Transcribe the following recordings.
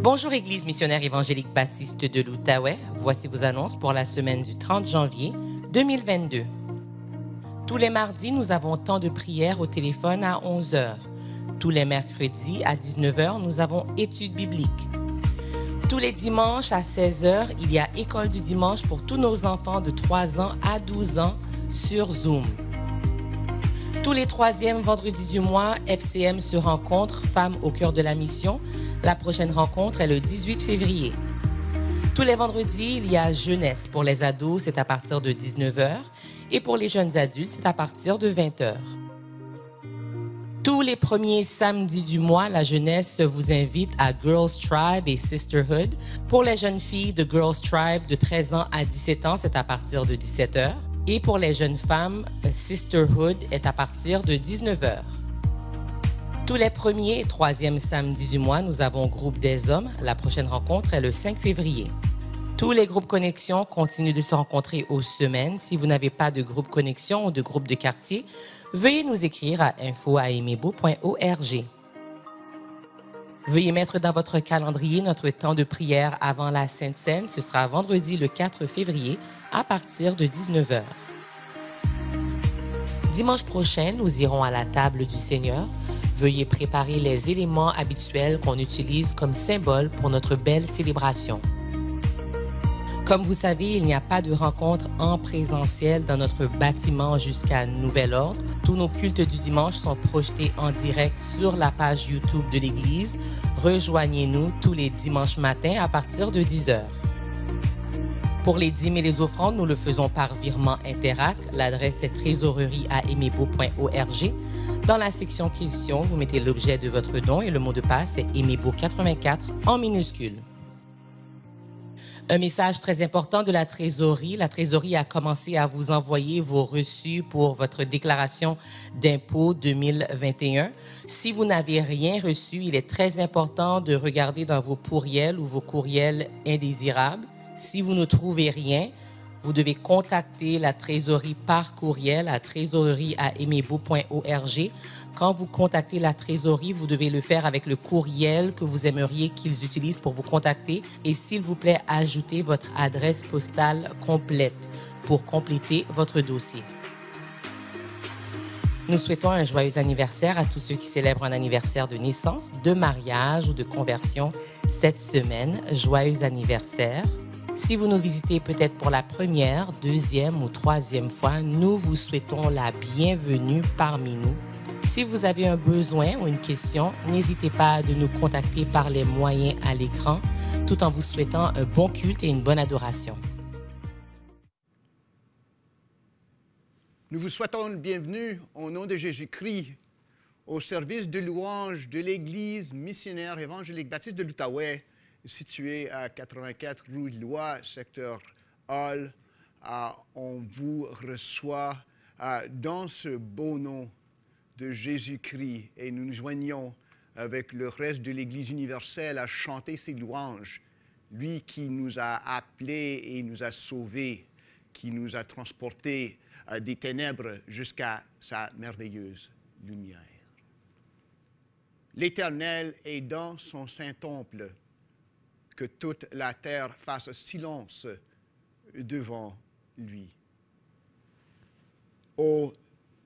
Bonjour Église missionnaire évangélique baptiste de l'Outaouais. Voici vos annonces pour la semaine du 30 janvier 2022. Tous les mardis, nous avons temps de prière au téléphone à 11 h. Tous les mercredis à 19 h, nous avons études bibliques. Tous les dimanches à 16 h, il y a école du dimanche pour tous nos enfants de 3 ans à 12 ans sur Zoom. Tous les troisièmes vendredis du mois, FCM se rencontre, Femmes au cœur de la mission. La prochaine rencontre est le 18 février. Tous les vendredis, il y a jeunesse. Pour les ados, c'est à partir de 19 h. Et pour les jeunes adultes, c'est à partir de 20 h. Tous les premiers samedis du mois, la jeunesse vous invite à Girls Tribe et Sisterhood. Pour les jeunes filles de Girls Tribe de 13 ans à 17 ans, c'est à partir de 17 h. Et pour les jeunes femmes, Sisterhood est à partir de 19 h. Tous les premiers et troisièmes samedis du mois, nous avons Groupe des hommes. La prochaine rencontre est le 5 février. Tous les groupes Connexion continuent de se rencontrer aux semaines. Si vous n'avez pas de groupe Connexion ou de groupe de quartier, veuillez nous écrire à info@emebo.org. Veuillez mettre dans votre calendrier notre temps de prière avant la Sainte Seine. Ce sera vendredi le 4 février à partir de 19 h. Dimanche prochain, nous irons à la table du Seigneur. Veuillez préparer les éléments habituels qu'on utilise comme symbole pour notre belle célébration. Comme vous savez, il n'y a pas de rencontre en présentiel dans notre bâtiment jusqu'à nouvel ordre. Tous nos cultes du dimanche sont projetés en direct sur la page YouTube de l'Église. Rejoignez-nous tous les dimanches matins à partir de 10 h. Pour les dîmes et les offrandes, nous le faisons par virement Interac. L'adresse est trésorerie@emebo.org. Dans la section questions, vous mettez l'objet de votre don et le mot de passe est Emebo84 en minuscule. Un message très important de la trésorerie. La trésorerie a commencé à vous envoyer vos reçus pour votre déclaration d'impôt 2021. Si vous n'avez rien reçu, il est très important de regarder dans vos pourriels ou vos courriels indésirables. Si vous ne trouvez rien, vous devez contacter la trésorerie par courriel à trésorerie@emebo.org. Quand vous contactez la trésorerie, vous devez le faire avec le courriel que vous aimeriez qu'ils utilisent pour vous contacter. Et s'il vous plaît, ajoutez votre adresse postale complète pour compléter votre dossier. Nous souhaitons un joyeux anniversaire à tous ceux qui célèbrent un anniversaire de naissance, de mariage ou de conversion cette semaine. Joyeux anniversaire! Si vous nous visitez peut-être pour la première, deuxième ou troisième fois, nous vous souhaitons la bienvenue parmi nous. Si vous avez un besoin ou une question, n'hésitez pas de nous contacter par les moyens à l'écran, tout en vous souhaitant un bon culte et une bonne adoration. Nous vous souhaitons une bienvenue au nom de Jésus-Christ au service de louange de l'Église missionnaire évangélique baptiste de l'Outaouais, situé à 84 rue de Loi, secteur Hall. On vous reçoit dans ce beau nom de Jésus-Christ et nous nous joignons avec le reste de l'Église universelle à chanter ses louanges. Lui qui nous a appelés et nous a sauvés, qui nous a transportés des ténèbres jusqu'à sa merveilleuse lumière. L'Éternel est dans son saint temple. Que toute la terre fasse silence devant lui. Ô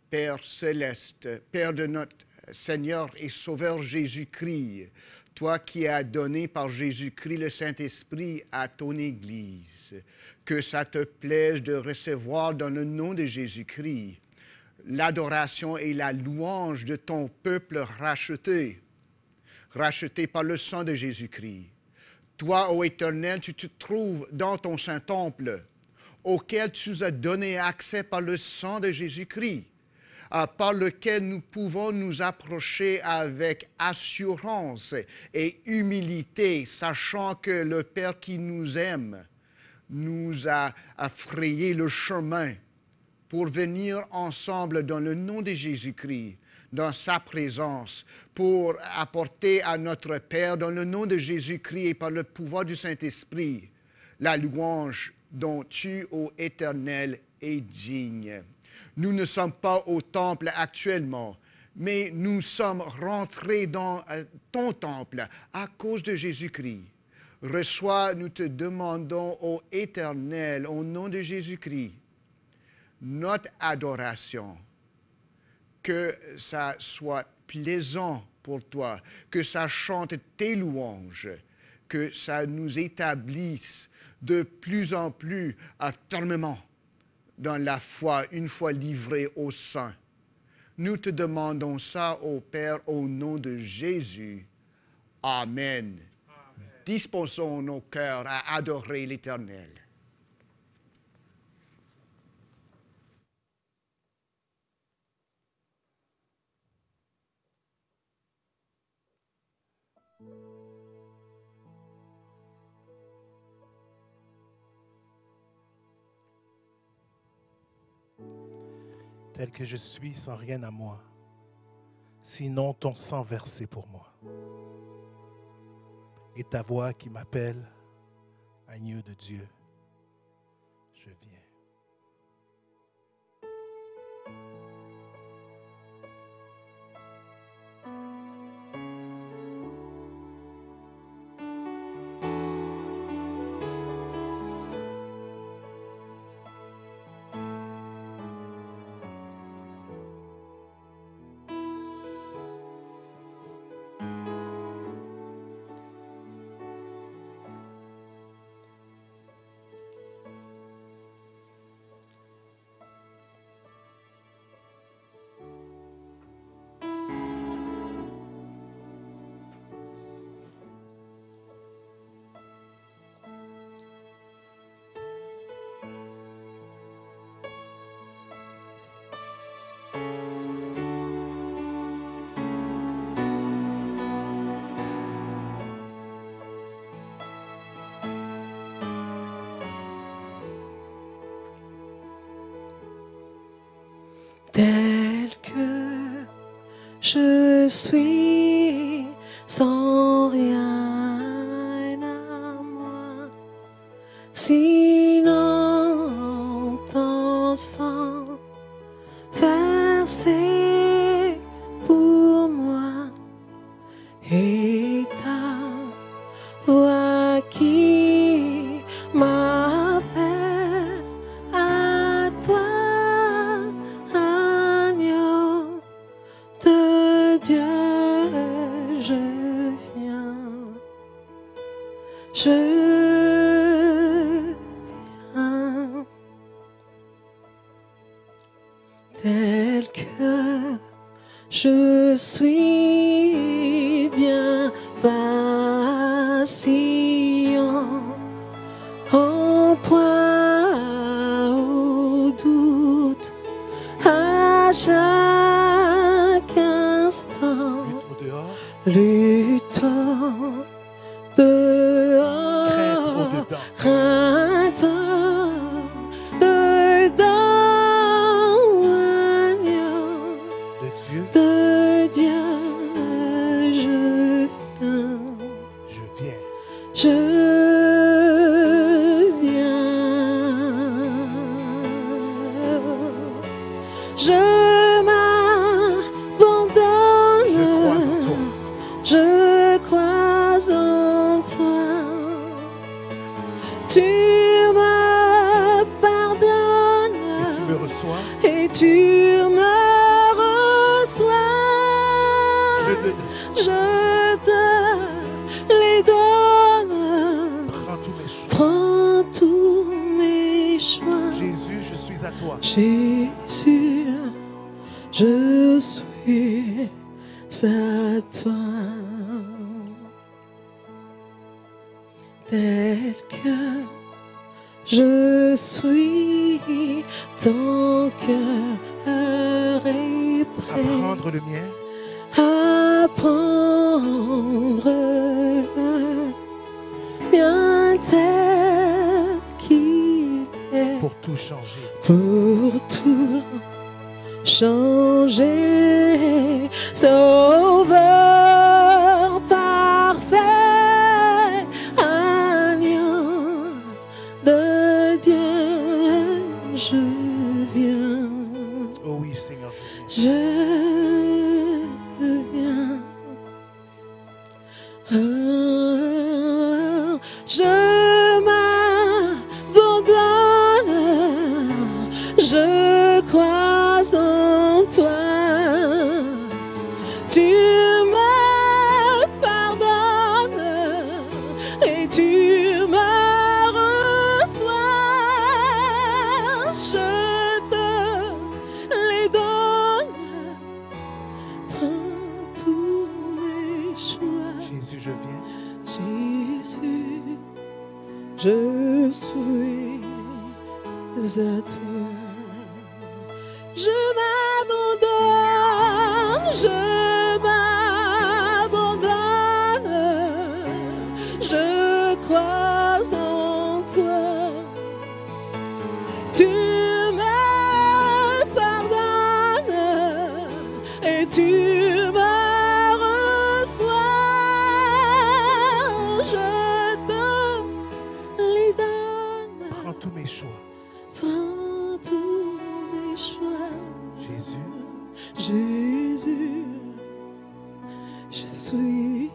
Père céleste, Père de notre Seigneur et Sauveur Jésus-Christ, toi qui as donné par Jésus-Christ le Saint-Esprit à ton Église, que ça te plaise de recevoir dans le nom de Jésus-Christ l'adoration et la louange de ton peuple racheté par le sang de Jésus-Christ. Toi, ô Éternel, tu te trouves dans ton Saint-Temple, auquel tu nous as donné accès par le sang de Jésus-Christ, par lequel nous pouvons nous approcher avec assurance et humilité, sachant que le Père qui nous aime nous a frayé le chemin pour venir ensemble dans le nom de Jésus-Christ, dans sa présence, pour apporter à notre Père, dans le nom de Jésus-Christ et par le pouvoir du Saint-Esprit, la louange dont tu, ô Éternel, es digne. Nous ne sommes pas au temple actuellement, mais nous sommes rentrés dans ton temple à cause de Jésus-Christ. Reçois, nous te demandons, ô Éternel, au nom de Jésus-Christ, notre adoration, que ça soit plaisant pour toi, que ça chante tes louanges, que ça nous établisse de plus en plus fermement dans la foi, une fois livrés au Saint. Nous te demandons ça, ô Père, au nom de Jésus. Amen. Disposons nos cœurs à adorer l'Éternel. Tel que je suis sans rien à moi, sinon ton sang versé pour moi. Et ta voix qui m'appelle, agneau de Dieu, je viens. Tel que je suis, sans rien à moi, sinon ton sang versé pour moi, et ta voix qui m'appelle à toi. Je viens, tel que je suis, bien vacillant, en proie au doute, à chaque instant, luttant dehors, craintant dedans, agneau de Dieu, je viens, je viens, je m'abandonne, je crois en toi, je crois en toi. Tu me pardonnes et tu me reçois, et tu me reçois. Je te les donne. Prends tous mes choix. Jésus, je suis à toi. Jésus, je suis à toi. Tel que je suis, ton cœur est prêt à prendre le mien, à prendre le mien tel qu'il est, pour tout changer, pour tout changer, Sauveur parfait, agneau de Dieu, je viens. oh oui Seigneur, je viens. Je je crois en toi. Tu me pardonnes et tu me reçois. Je te les donne. Prends tous mes choix. Jésus, je viens. Jésus, je suis à toi. Je m'abandonne, je crois en toi. Tu me pardonnes et tu me reçois. Je te les donne. Prends tous mes choix. Prends tous mes choix. Jésus, Jésus, je suis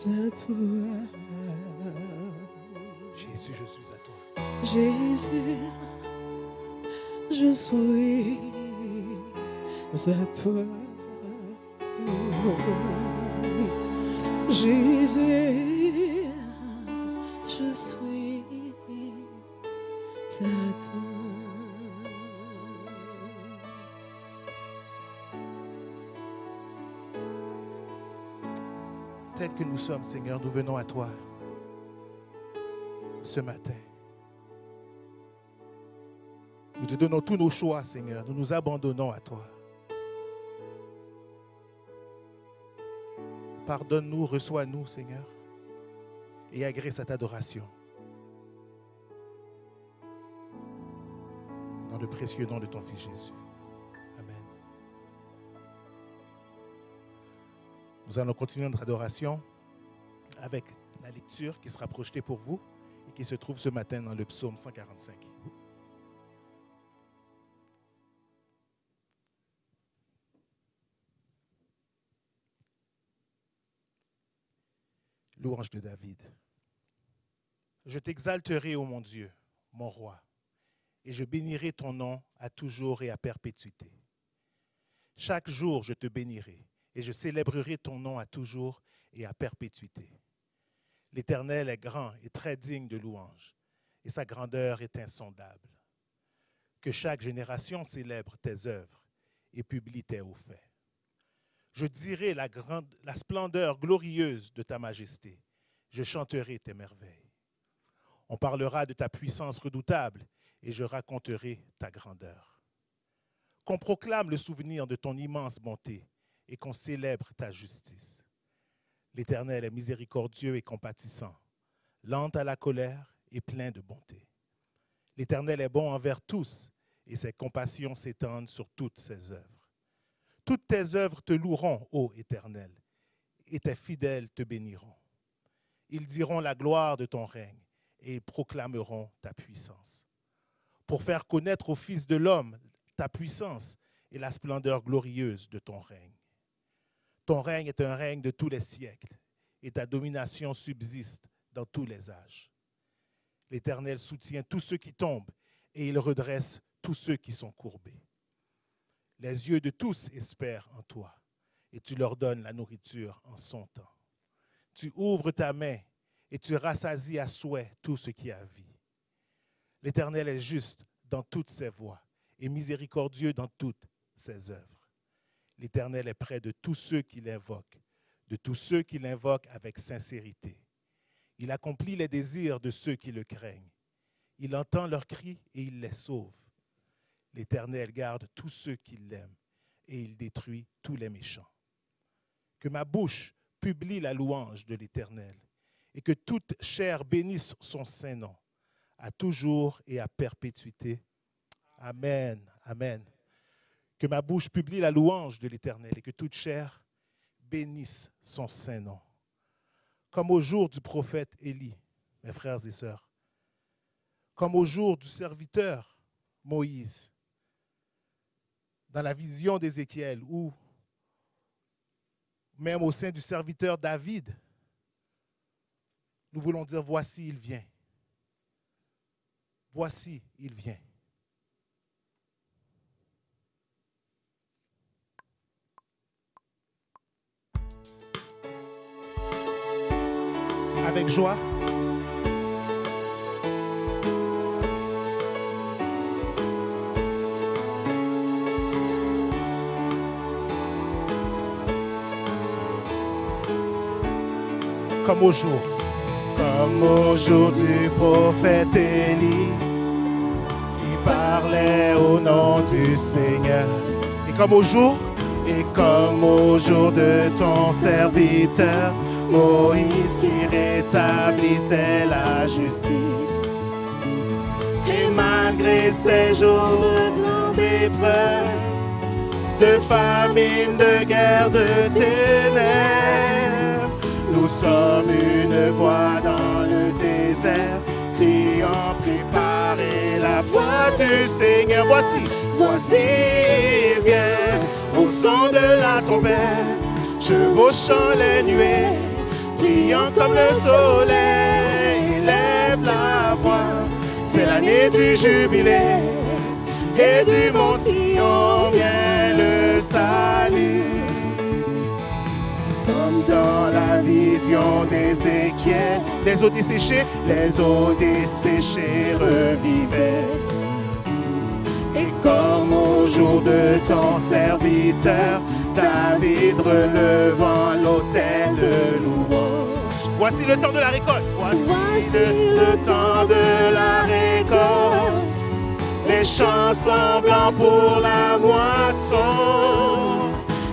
à toi. Jésus, je suis à toi. Jésus, je suis à toi. Jésus, je suis à toi. Tel que nous sommes, Seigneur, nous venons à toi ce matin. Nous te donnons tous nos choix, Seigneur. Nous nous abandonnons à toi. Pardonne-nous, reçois-nous, Seigneur, et agrée cette adoration. Dans le précieux nom de ton Fils Jésus. Amen. Nous allons continuer notre adoration avec la lecture qui sera projetée pour vous et qui se trouve ce matin dans le psaume 145. Louange de David. Je t'exalterai, ô mon Dieu, mon roi, et je bénirai ton nom à toujours et à perpétuité. Chaque jour, je te bénirai, et je célébrerai ton nom à toujours et à perpétuité. L'Éternel est grand et très digne de louange, et sa grandeur est insondable. Que chaque génération célèbre tes œuvres et publie tes hauts faits. Je dirai la splendeur glorieuse de ta majesté. Je chanterai tes merveilles. On parlera de ta puissance redoutable et je raconterai ta grandeur. Qu'on proclame le souvenir de ton immense bonté et qu'on célèbre ta justice. L'Éternel est miséricordieux et compatissant, lent à la colère et plein de bonté. L'Éternel est bon envers tous et ses compassions s'étendent sur toutes ses œuvres. Toutes tes œuvres te loueront, ô Éternel, et tes fidèles te béniront. Ils diront la gloire de ton règne et ils proclameront ta puissance. Pour faire connaître au Fils de l'homme ta puissance et la splendeur glorieuse de ton règne. Ton règne est un règne de tous les siècles et ta domination subsiste dans tous les âges. L'Éternel soutient tous ceux qui tombent et il redresse tous ceux qui sont courbés. Les yeux de tous espèrent en toi, et tu leur donnes la nourriture en son temps. Tu ouvres ta main, et tu rassasies à souhait tout ce qui a vie. L'Éternel est juste dans toutes ses voies, et miséricordieux dans toutes ses œuvres. L'Éternel est près de tous ceux qui l'invoquent, de tous ceux qui l'invoquent avec sincérité. Il accomplit les désirs de ceux qui le craignent. Il entend leurs cris et il les sauve. L'Éternel garde tous ceux qui l'aiment et il détruit tous les méchants. Que ma bouche publie la louange de l'Éternel et que toute chair bénisse son saint nom, à toujours et à perpétuité. Amen. Amen. Que ma bouche publie la louange de l'Éternel et que toute chair bénisse son saint nom. Comme au jour du prophète Élie, mes frères et sœurs, comme au jour du serviteur Moïse, dans la vision d'Ézéchiel, ou même au sein du serviteur David, nous voulons dire, voici, il vient. Voici, il vient. avec joie. Comme au jour du prophète Élie, qui parlait au nom du Seigneur. Et comme au jour de ton serviteur, Moïse qui rétablissait la justice. Et malgré ces jours de grande épreuve, de famine, de guerre, de ténèbres, nous sommes une voix dans le désert, criant, préparez la voie du Seigneur. Voici, il vient, au son de la trompette, chevauchant les nuées, brillant comme le soleil, il lève la voix. C'est l'année du jubilé, et du mont Sion vient le salut. Comme dans la vision d'Ézéchiel, les eaux desséchées revivaient. Et comme au jour de ton serviteur, David relevant l'autel de louange. Voici le temps de la récolte. Voici le temps de la récolte. Les champs sont blancs pour la moisson.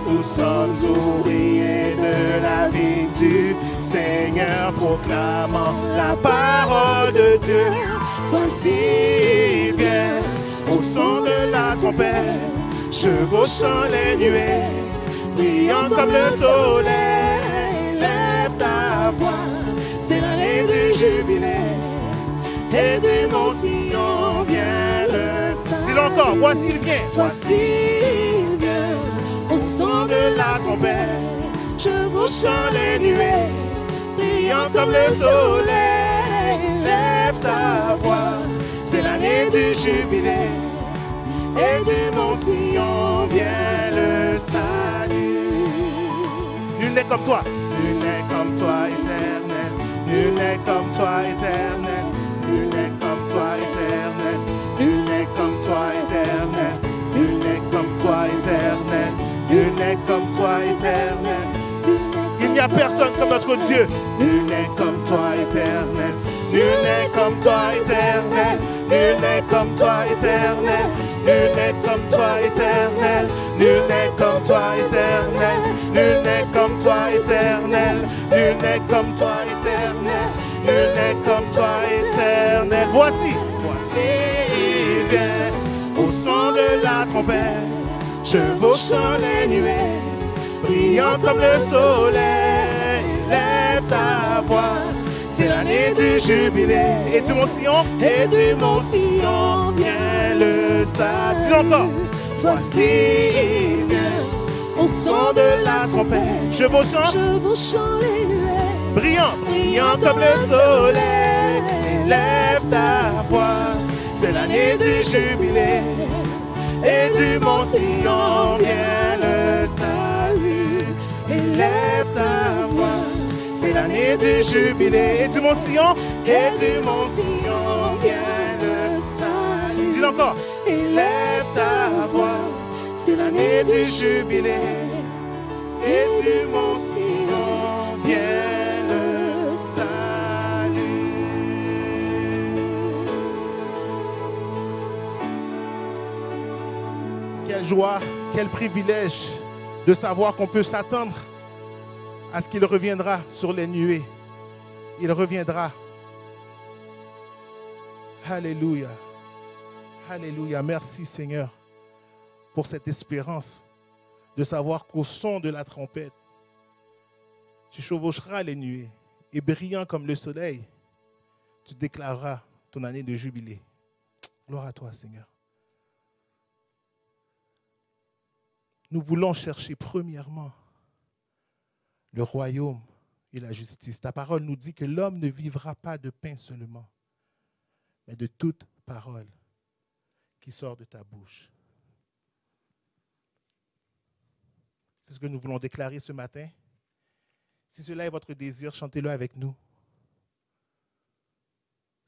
Nous sommes ouvriers de la vie du Seigneur, proclamant la parole de Dieu. Voici, il vient, au son de la trompette, chevauchant les nuées, brillant comme le soleil, lève ta voix. C'est l'année du jubilé, et du mont Sion vient le salut. Dis-le encore, voici il vient. Voici il vient, au son de la trompette, chevauchant les nuées, brillant comme le soleil, lève ta voix. C'est l'année du jubilé, et du mont Sion vient le salut. Nul n'est comme toi, nul n'est comme toi, éternel. Nul n'est comme toi, éternel. Nul n'est comme toi, éternel. Nul n'est comme toi, éternel. Nul n'est comme toi, éternel. Nul n'est comme toi, éternel. Il n'y a personne comme notre Dieu. Nul n'est comme toi, éternel. Nul n'est comme toi, éternel. Nul n'est comme toi, éternel. Nul n'est comme toi, éternel. Nul n'est comme toi, éternel. Nul n'est comme toi, éternel. Nul n'est comme toi, éternel. Nul n'est comme toi, éternel. Voici, il vient, au son de la trompette, chevauchant les nuées, brillant comme le soleil, lève ta voix. C'est l'année du jubilé, et du mont Sion vient le salut. Dis encore. Voici il vient, au son de la trompette, chevauchant les nuées, brillant comme le soleil, lève ta voix. C'est l'année du jubilé, et du mont Sion vient le salut. Élève ta voix. C'est l'année du jubilé, et du mont Sion vient le salut. Dis-le encore. Élève ta voix. C'est l'année du jubilé, et du mont Sion vient le salut. Quelle joie, quel privilège de savoir qu'on peut s'attendre à ce qu'il reviendra sur les nuées. Il reviendra. Alléluia. Alléluia. Merci Seigneur pour cette espérance de savoir qu'au son de la trompette, tu chevaucheras les nuées et brillant comme le soleil, tu déclareras ton année de jubilé. Gloire à toi Seigneur. Nous voulons chercher premièrement le royaume et la justice. Ta parole nous dit que l'homme ne vivra pas de pain seulement, mais de toute parole qui sort de ta bouche. C'est ce que nous voulons déclarer ce matin. Si cela est votre désir, chantez-le avec nous.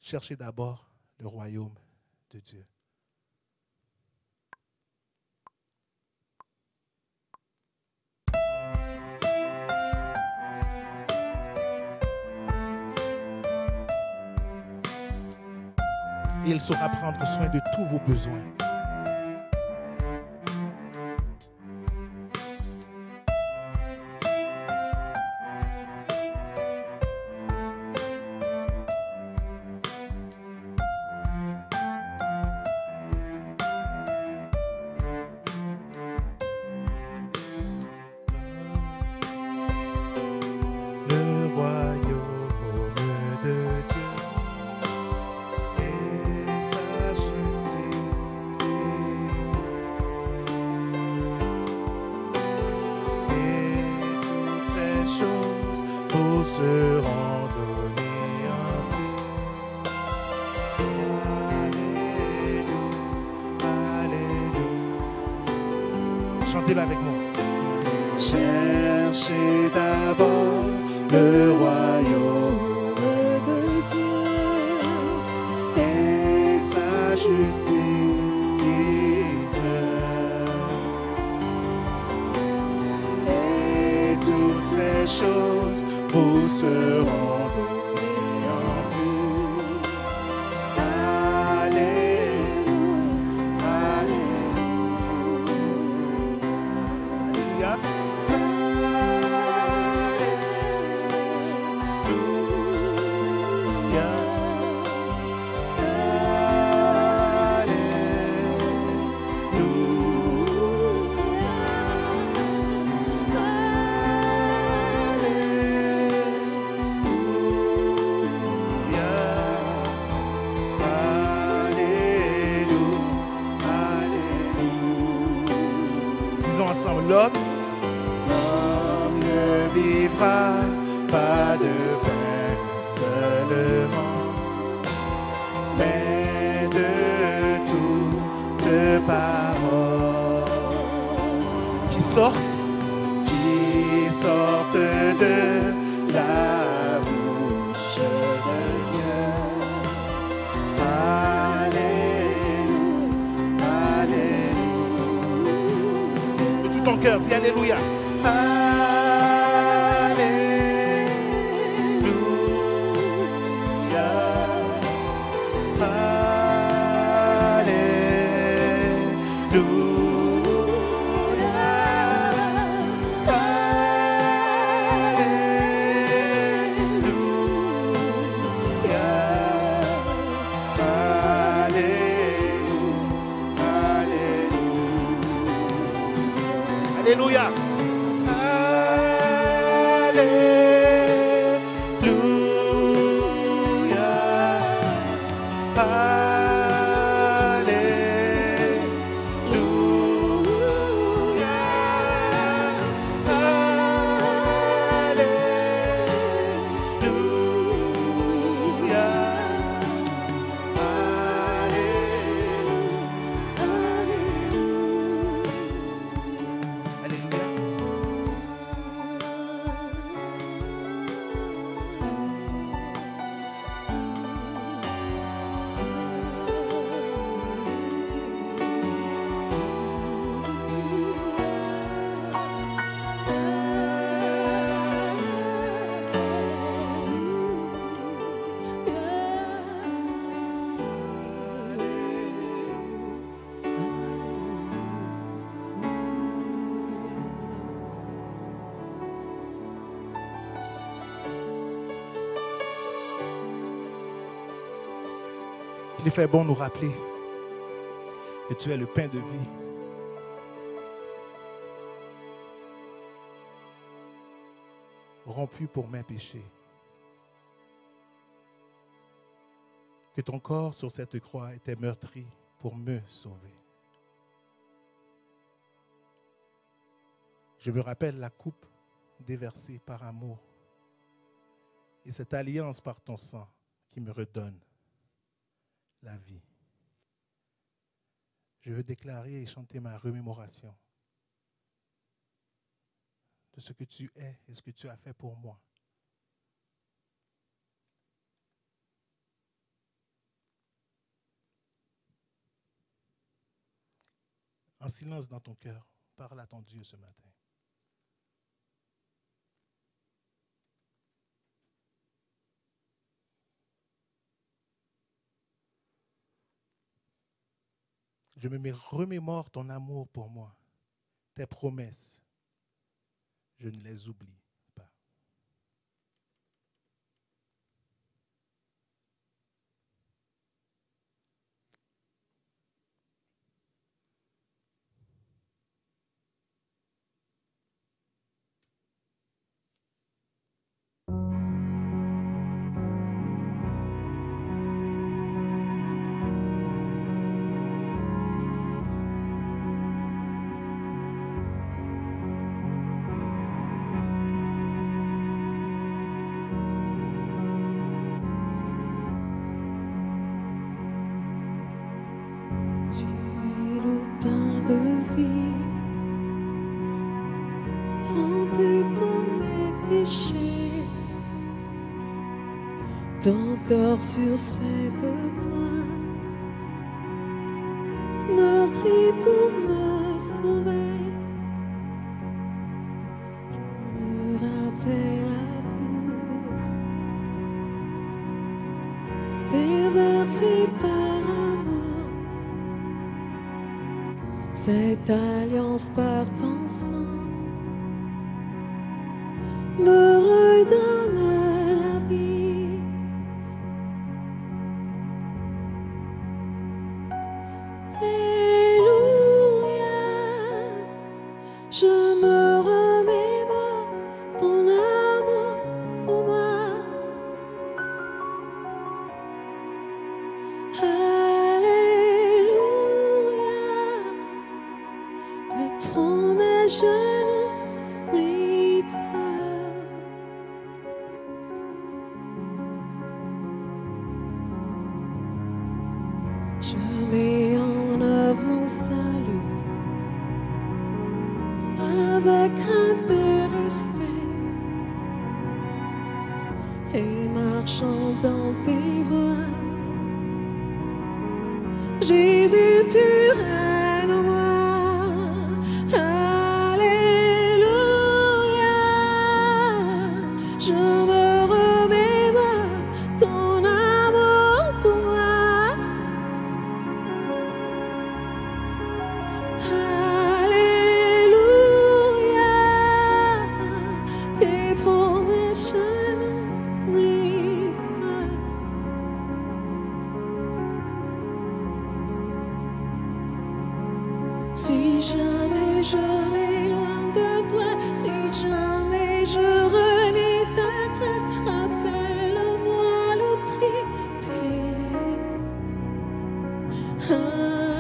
cherchez d'abord le royaume de Dieu. Et il saura prendre soin de tous vos besoins. Chantez-le avec moi. Cherchez d'abord le royaume de Dieu et sa justice, et toutes ces choses vous seront données en plus. Alléluia, Alléluia. Ensemble, l'homme ne vivra pas de pain seulement, mais de toute parole qui sortent de la bouche de Dieu. Alléluia, Alléluia. De tout ton cœur, dis Alléluia. Alléluia. Il fait bon nous rappeler que tu es le pain de vie. Rompu pour mes péchés. Que ton corps sur cette croix était meurtri pour me sauver. Je me rappelle la coupe déversée par amour et cette alliance par ton sang qui me redonne la vie. Je veux déclarer et chanter ma remémoration de ce que tu es et ce que tu as fait pour moi. En silence dans ton cœur, parle à ton Dieu ce matin. Je me remémore ton amour pour moi, tes promesses. Je ne les oublie pas. Tu es le pain de vie, rempli pour mes péchés. Ton corps sur cette croix, meurtri pour me sauver. Me rappelle la cour déversée par amour. Cette alliance par ton sang me redonne la vie. Alléluia, je me remémore ton amour pour moi. Alléluia, tes promesses je n'oublie pas. Je mets en œuvre mon salut avec crainte et respect, et marchant dans tes voies. Jésus, tu règnes en moi. Alléluia, je me remémore ton amour pour moi. Alléluia, tes promesses je n'oublie pas. Si jamais je m'éloigne de toi, si jamais je renie ta grâce, rappelle-moi le prix payé.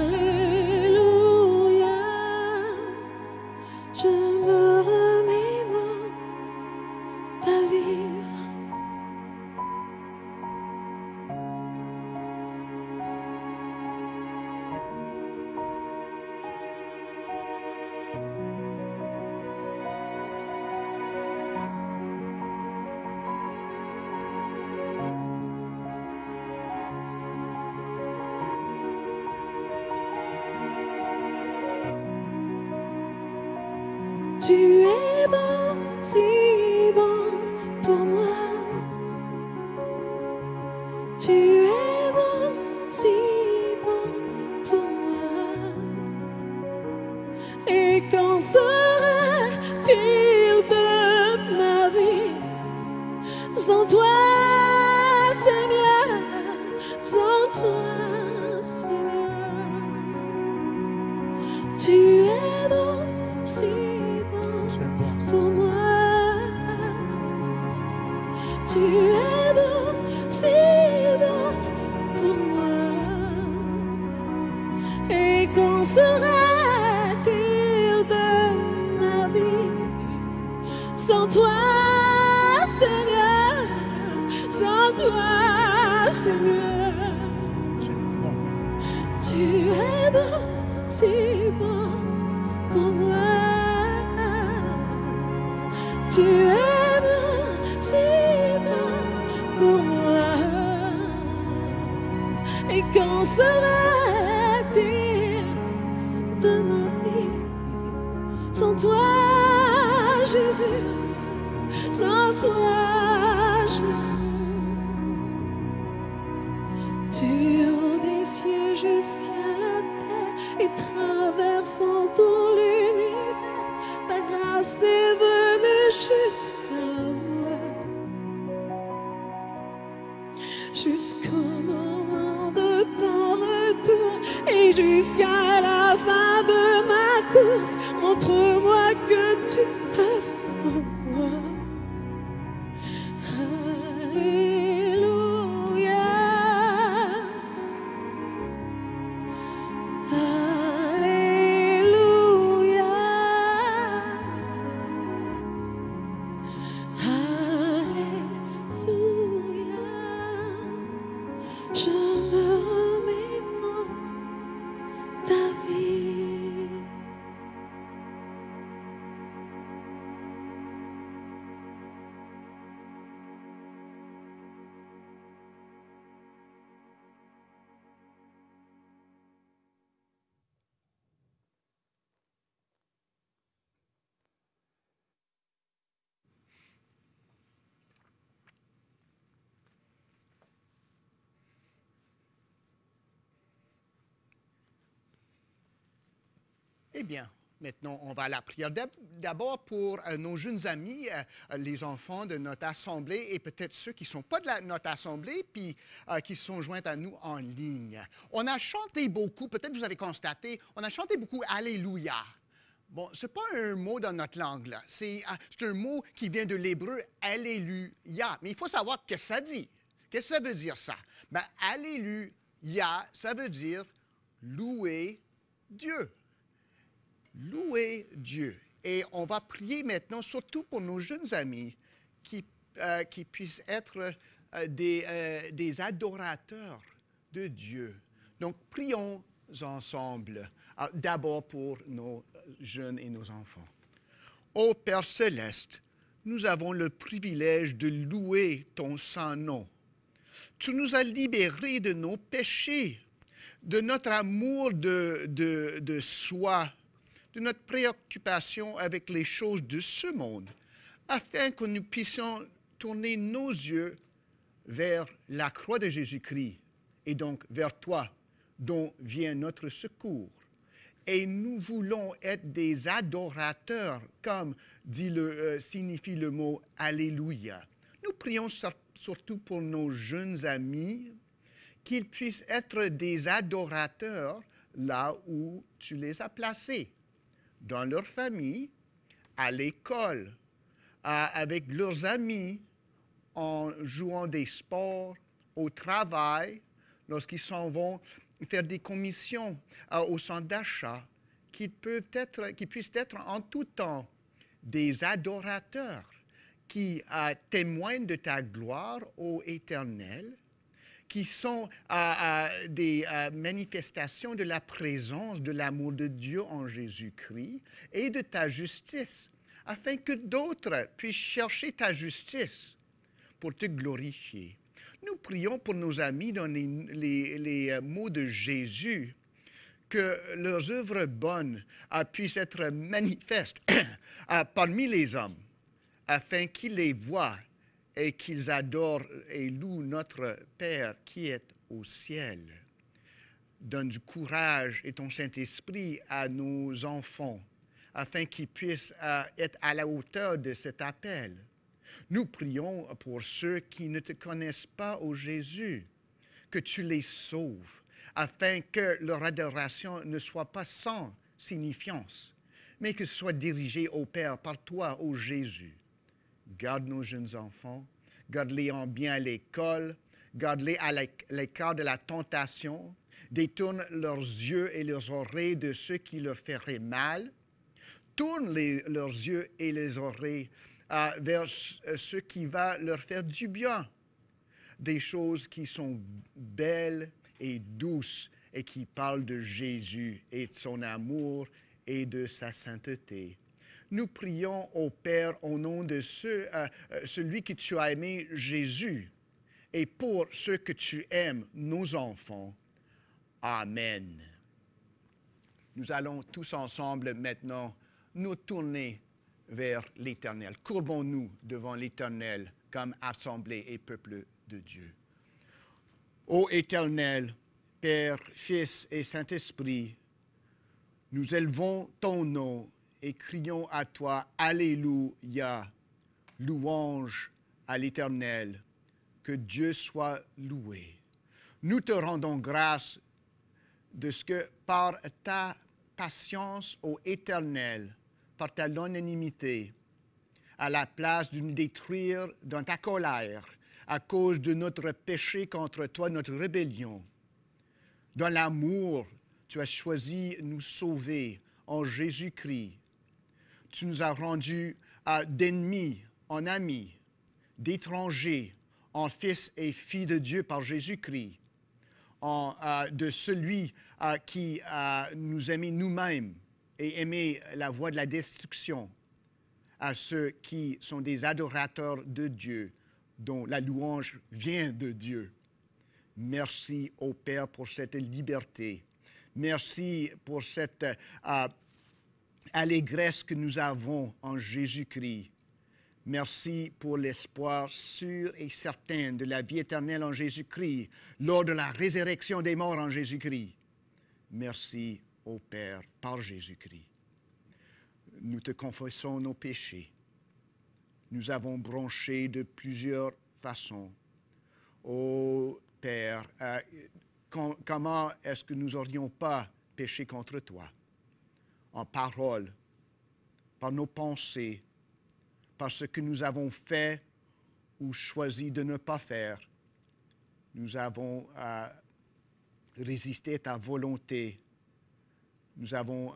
Alléluia, je me remémore ta vie. Tu es bon, si bon pour moi. Tu es bon, si bon pour moi. Et quand sera-t-il de ma vie sans toi, Seigneur, sans toi, Seigneur? Tu es bon, si pour moi, tu es bon, si bon pour moi. Et quand sera-t-il de ma vie sans toi, Seigneur, sans toi, Seigneur? Tu es si bon. Tu es bon, si bon pour moi. Tu es bon, si bon pour moi. Et quand sera-t-il de ma vie et traversant tout l'univers, ta grâce est venue jusqu'à moi. Jusqu'au moment de ton retour et jusqu'à la fin de ma course, montre-moi que tu as en moi. Alléluia. Alléluia. Alléluia. Je me remets dans ta vie. Eh bien, maintenant, on va à la prière. D'abord pour nos jeunes amis, les enfants de notre assemblée et peut-être ceux qui ne sont pas de notre assemblée puis qui se sont joints à nous en ligne. On a chanté beaucoup, peut-être vous avez constaté, on a chanté beaucoup « Alléluia ». Bon, ce n'est pas un mot dans notre langue, là. C'est un mot qui vient de l'hébreu « Alléluia ». Mais il faut savoir ce que ça dit. Qu'est-ce que ça veut dire, ça? Ben, « Alléluia », ça veut dire « louer Dieu ». Louer Dieu. Et on va prier maintenant, surtout pour nos jeunes amis, qui puissent être des adorateurs de Dieu. Donc, prions ensemble, d'abord pour nos jeunes et nos enfants. Ô Père céleste, nous avons le privilège de louer ton saint nom. Tu nous as libérés de nos péchés, de notre amour de soi, de notre préoccupation avec les choses de ce monde, afin que nous puissions tourner nos yeux vers la croix de Jésus-Christ et donc vers toi, dont vient notre secours. Et nous voulons être des adorateurs, comme signifie le mot « Alléluia ». Nous prions surtout pour nos jeunes amis, qu'ils puissent être des adorateurs là où tu les as placés, dans leur famille, à l'école, avec leurs amis, en jouant des sports, au travail, lorsqu'ils s'en vont faire des commissions au centre d'achat, qu'ils puissent être en tout temps des adorateurs qui témoignent de ta gloire, ô Éternel, qui sont des manifestations de la présence, de l'amour de Dieu en Jésus-Christ et de ta justice, afin que d'autres puissent chercher ta justice pour te glorifier. Nous prions pour nos amis dans les mots de Jésus, que leurs œuvres bonnes puissent être manifestes parmi les hommes, afin qu'ils les voient et qu'ils adorent et louent notre Père qui est au ciel. Donne du courage et ton Saint-Esprit à nos enfants, afin qu'ils puissent être à la hauteur de cet appel. Nous prions pour ceux qui ne te connaissent pas, ô Jésus, que tu les sauves, afin que leur adoration ne soit pas sans signifiance, mais que ce soit dirigé au Père par toi, ô Jésus. Garde nos jeunes enfants, garde-les en bien à l'école, garde-les à l'écart de la tentation, détourne leurs yeux et leurs oreilles de ceux qui leur feraient mal, tourne leurs yeux et les oreilles vers ce qui va leur faire du bien, des choses qui sont belles et douces et qui parlent de Jésus et de son amour et de sa sainteté. Nous prions au Père au nom de celui que tu as aimé, Jésus, et pour ceux que tu aimes, nos enfants. Amen. Nous allons tous ensemble maintenant nous tourner vers l'Éternel. Courbons-nous devant l'Éternel comme assemblée et peuple de Dieu. Ô Éternel, Père, Fils et Saint-Esprit, Nous élevons ton nom et crions à toi, Alléluia, louange à l'Éternel, que Dieu soit loué. Nous te rendons grâce de ce que par ta patience, ô Éternel, par ta longanimité, à la place de nous détruire dans ta colère, à cause de notre péché contre toi, notre rébellion, dans l'amour, tu as choisi de nous sauver en Jésus-Christ. Tu nous as rendus d'ennemis en amis, d'étrangers en fils et filles de Dieu par Jésus-Christ, de celui qui nous aimait nous-mêmes et aimait la voie de la destruction, à ceux qui sont des adorateurs de Dieu, dont la louange vient de Dieu. Merci au Père pour cette liberté. Merci pour cette allégresse que nous avons en Jésus-Christ. Merci pour l'espoir sûr et certain de la vie éternelle en Jésus-Christ, lors de la résurrection des morts en Jésus-Christ. Merci au Père par Jésus-Christ. Nous te confessons nos péchés. Nous avons bronché de plusieurs façons. Ô Père, comment est-ce que nous n'aurions pas péché contre toi? En parole, par nos pensées, par ce que nous avons fait ou choisi de ne pas faire. Nous avons résisté à ta volonté. Nous avons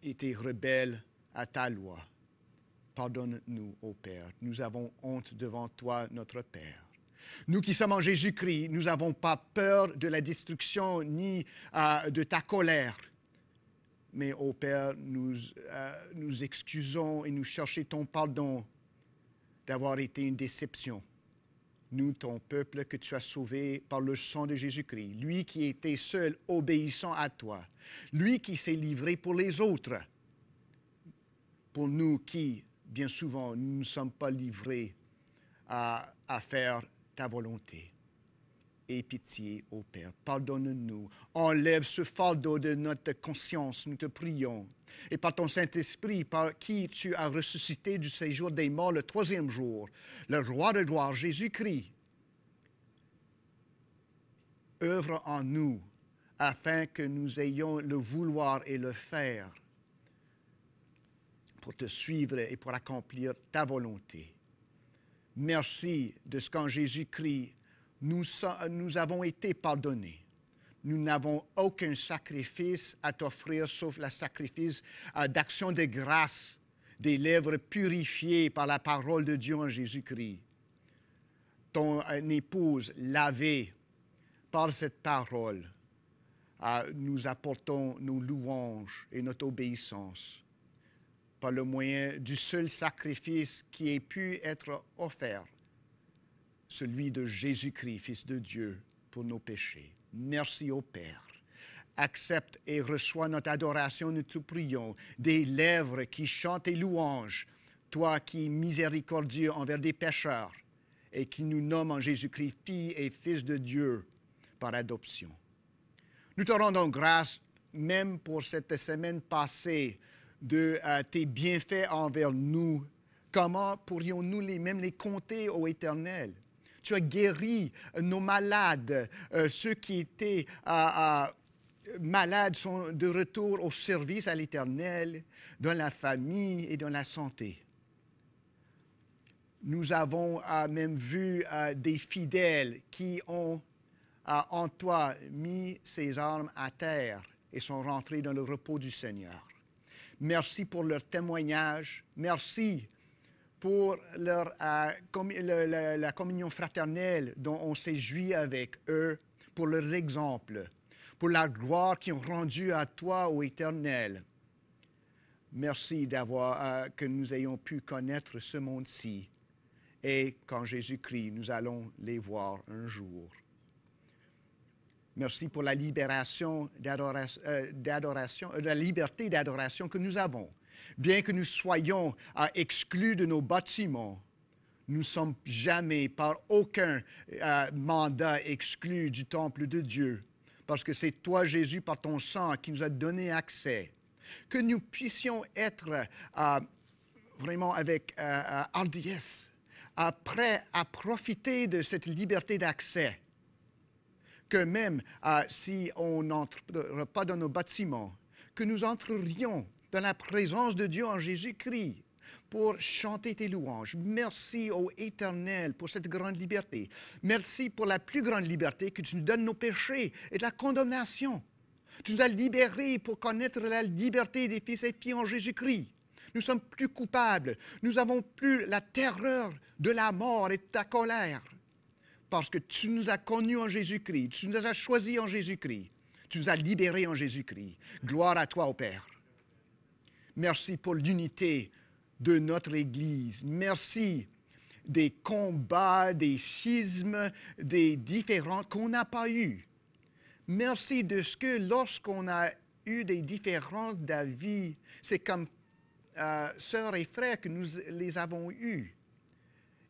été rebelles à ta loi. Pardonne-nous, ô Père. Nous avons honte devant toi, notre Père. Nous qui sommes en Jésus-Christ, nous n'avons pas peur de la destruction ni de ta colère. Mais, ô Père, nous excusons et nous cherchons ton pardon d'avoir été une déception. Nous, ton peuple que tu as sauvé par le sang de Jésus-Christ, lui qui était seul obéissant à toi, lui qui s'est livré pour les autres, pour nous qui, bien souvent, nous ne sommes pas livrés à faire ta volonté. Aie pitié, ô Père, pardonne-nous. Enlève ce fardeau de notre conscience, nous te prions. Et par ton Saint-Esprit, par qui tu as ressuscité du séjour des morts le troisième jour, le Roi de gloire, Jésus-Christ, œuvre en nous afin que nous ayons le vouloir et le faire pour te suivre et pour accomplir ta volonté. Merci de ce qu'en Jésus-Christ, nous avons été pardonnés. Nous n'avons aucun sacrifice à t'offrir sauf le sacrifice d'action de grâce, des lèvres purifiées par la parole de Dieu en Jésus-Christ. Ton épouse lavée par cette parole, nous apportons nos louanges et notre obéissance par le moyen du seul sacrifice qui ait pu être offert, celui de Jésus-Christ, Fils de Dieu, pour nos péchés. Merci au Père. Accepte et reçois notre adoration, nous te prions, des lèvres qui chantent tes louanges, toi qui es miséricordieux envers des pécheurs et qui nous nomme en Jésus-Christ fille et fils de Dieu par adoption. Nous te rendons grâce même pour cette semaine passée de tes bienfaits envers nous. Comment pourrions-nous les compter, ô Éternel? Tu as guéri nos malades. Ceux qui étaient malades sont de retour au service à l'Éternel, dans la famille et dans la santé. Nous avons même vu des fidèles qui ont en toi mis ses armes à terre et sont rentrés dans le repos du Seigneur. Merci pour leur témoignage. Merci pour la communion fraternelle dont on s'est joui avec eux, pour leur exemple, pour la gloire qu'ils ont rendue à toi, ô Éternel. Merci que nous ayons pu connaître ce monde-ci et qu'en Jésus-Christ, nous allons les voir un jour. Merci pour la libération la liberté d'adoration que nous avons. Bien que nous soyons exclus de nos bâtiments, nous ne sommes jamais par aucun mandat exclus du temple de Dieu, parce que c'est toi, Jésus, par ton sang, qui nous a donné accès. Que nous puissions être vraiment avec hardiesse, prêts à profiter de cette liberté d'accès. Que même si on n'entre pas dans nos bâtiments, que nous entrerions dans la présence de Dieu en Jésus-Christ pour chanter tes louanges. Merci, ô Éternel, pour cette grande liberté. Merci pour la plus grande liberté que tu nous donnes nos péchés et de la condamnation. Tu nous as libérés pour connaître la liberté des fils et filles en Jésus-Christ. Nous sommes plus coupables. Nous n'avons plus la terreur de la mort et de ta colère. Parce que tu nous as connus en Jésus-Christ. Tu nous as choisis en Jésus-Christ. Tu nous as libérés en Jésus-Christ. Gloire à toi, ô Père. Merci pour l'unité de notre Église. Merci des combats, des schismes, des différends qu'on n'a pas eus. Merci de ce que lorsqu'on a eu des différents d'avis, c'est comme sœurs et frères que nous les avons eus.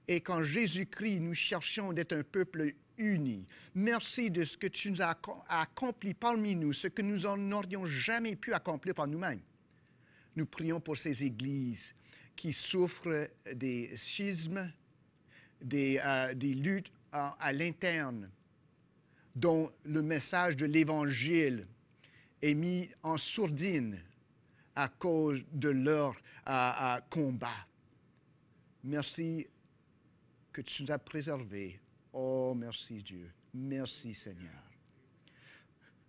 Et qu'en Jésus-Christ, nous cherchions d'être un peuple uni. Merci de ce que tu nous as accompli parmi nous, ce que nous n'aurions jamais pu accomplir par nous-mêmes. Nous prions pour ces églises qui souffrent des schismes, des luttes à l'interne, dont le message de l'Évangile est mis en sourdine à cause de leur combat. Merci que tu nous as préservés. Oh, merci Dieu. Merci Seigneur.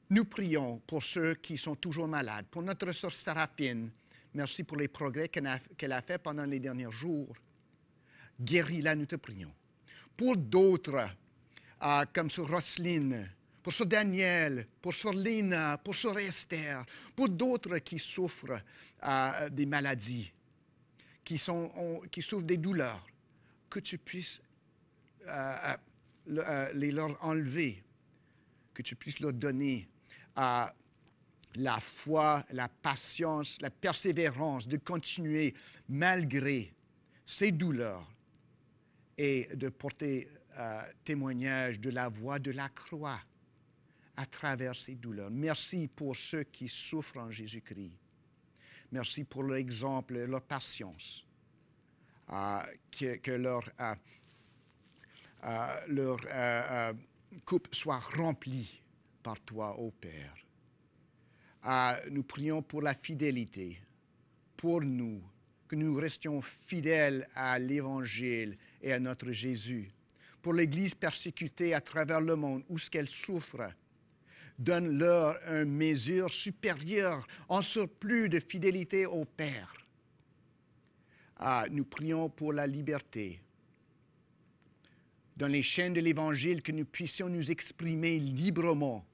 Nous prions pour ceux qui sont toujours malades, pour notre sœur Séraphine. Merci pour les progrès qu'elle a fait pendant les derniers jours. Guéris-la, nous te prions. Pour d'autres, comme sur Roselyne, pour sur Daniel, pour sur Léna, pour sur Esther, pour d'autres qui souffrent des maladies, qui souffrent des douleurs, que tu puisses les leur enlever, que tu puisses leur donner la foi, la patience, la persévérance de continuer malgré ces douleurs et de porter témoignage de la voie de la croix à travers ces douleurs. Merci pour ceux qui souffrent en Jésus-Christ. Merci pour leur exemple, leur patience, que leur coupe soit remplie par toi, ô Père. Nous prions pour la fidélité, pour nous, que nous restions fidèles à l'Évangile et à notre Jésus. Pour l'Église persécutée à travers le monde, où ce qu'elle souffre, donne-leur une mesure supérieure, en surplus de fidélité au Père. Nous prions pour la liberté. Dans les chaînes de l'Évangile, que nous puissions nous exprimer librement,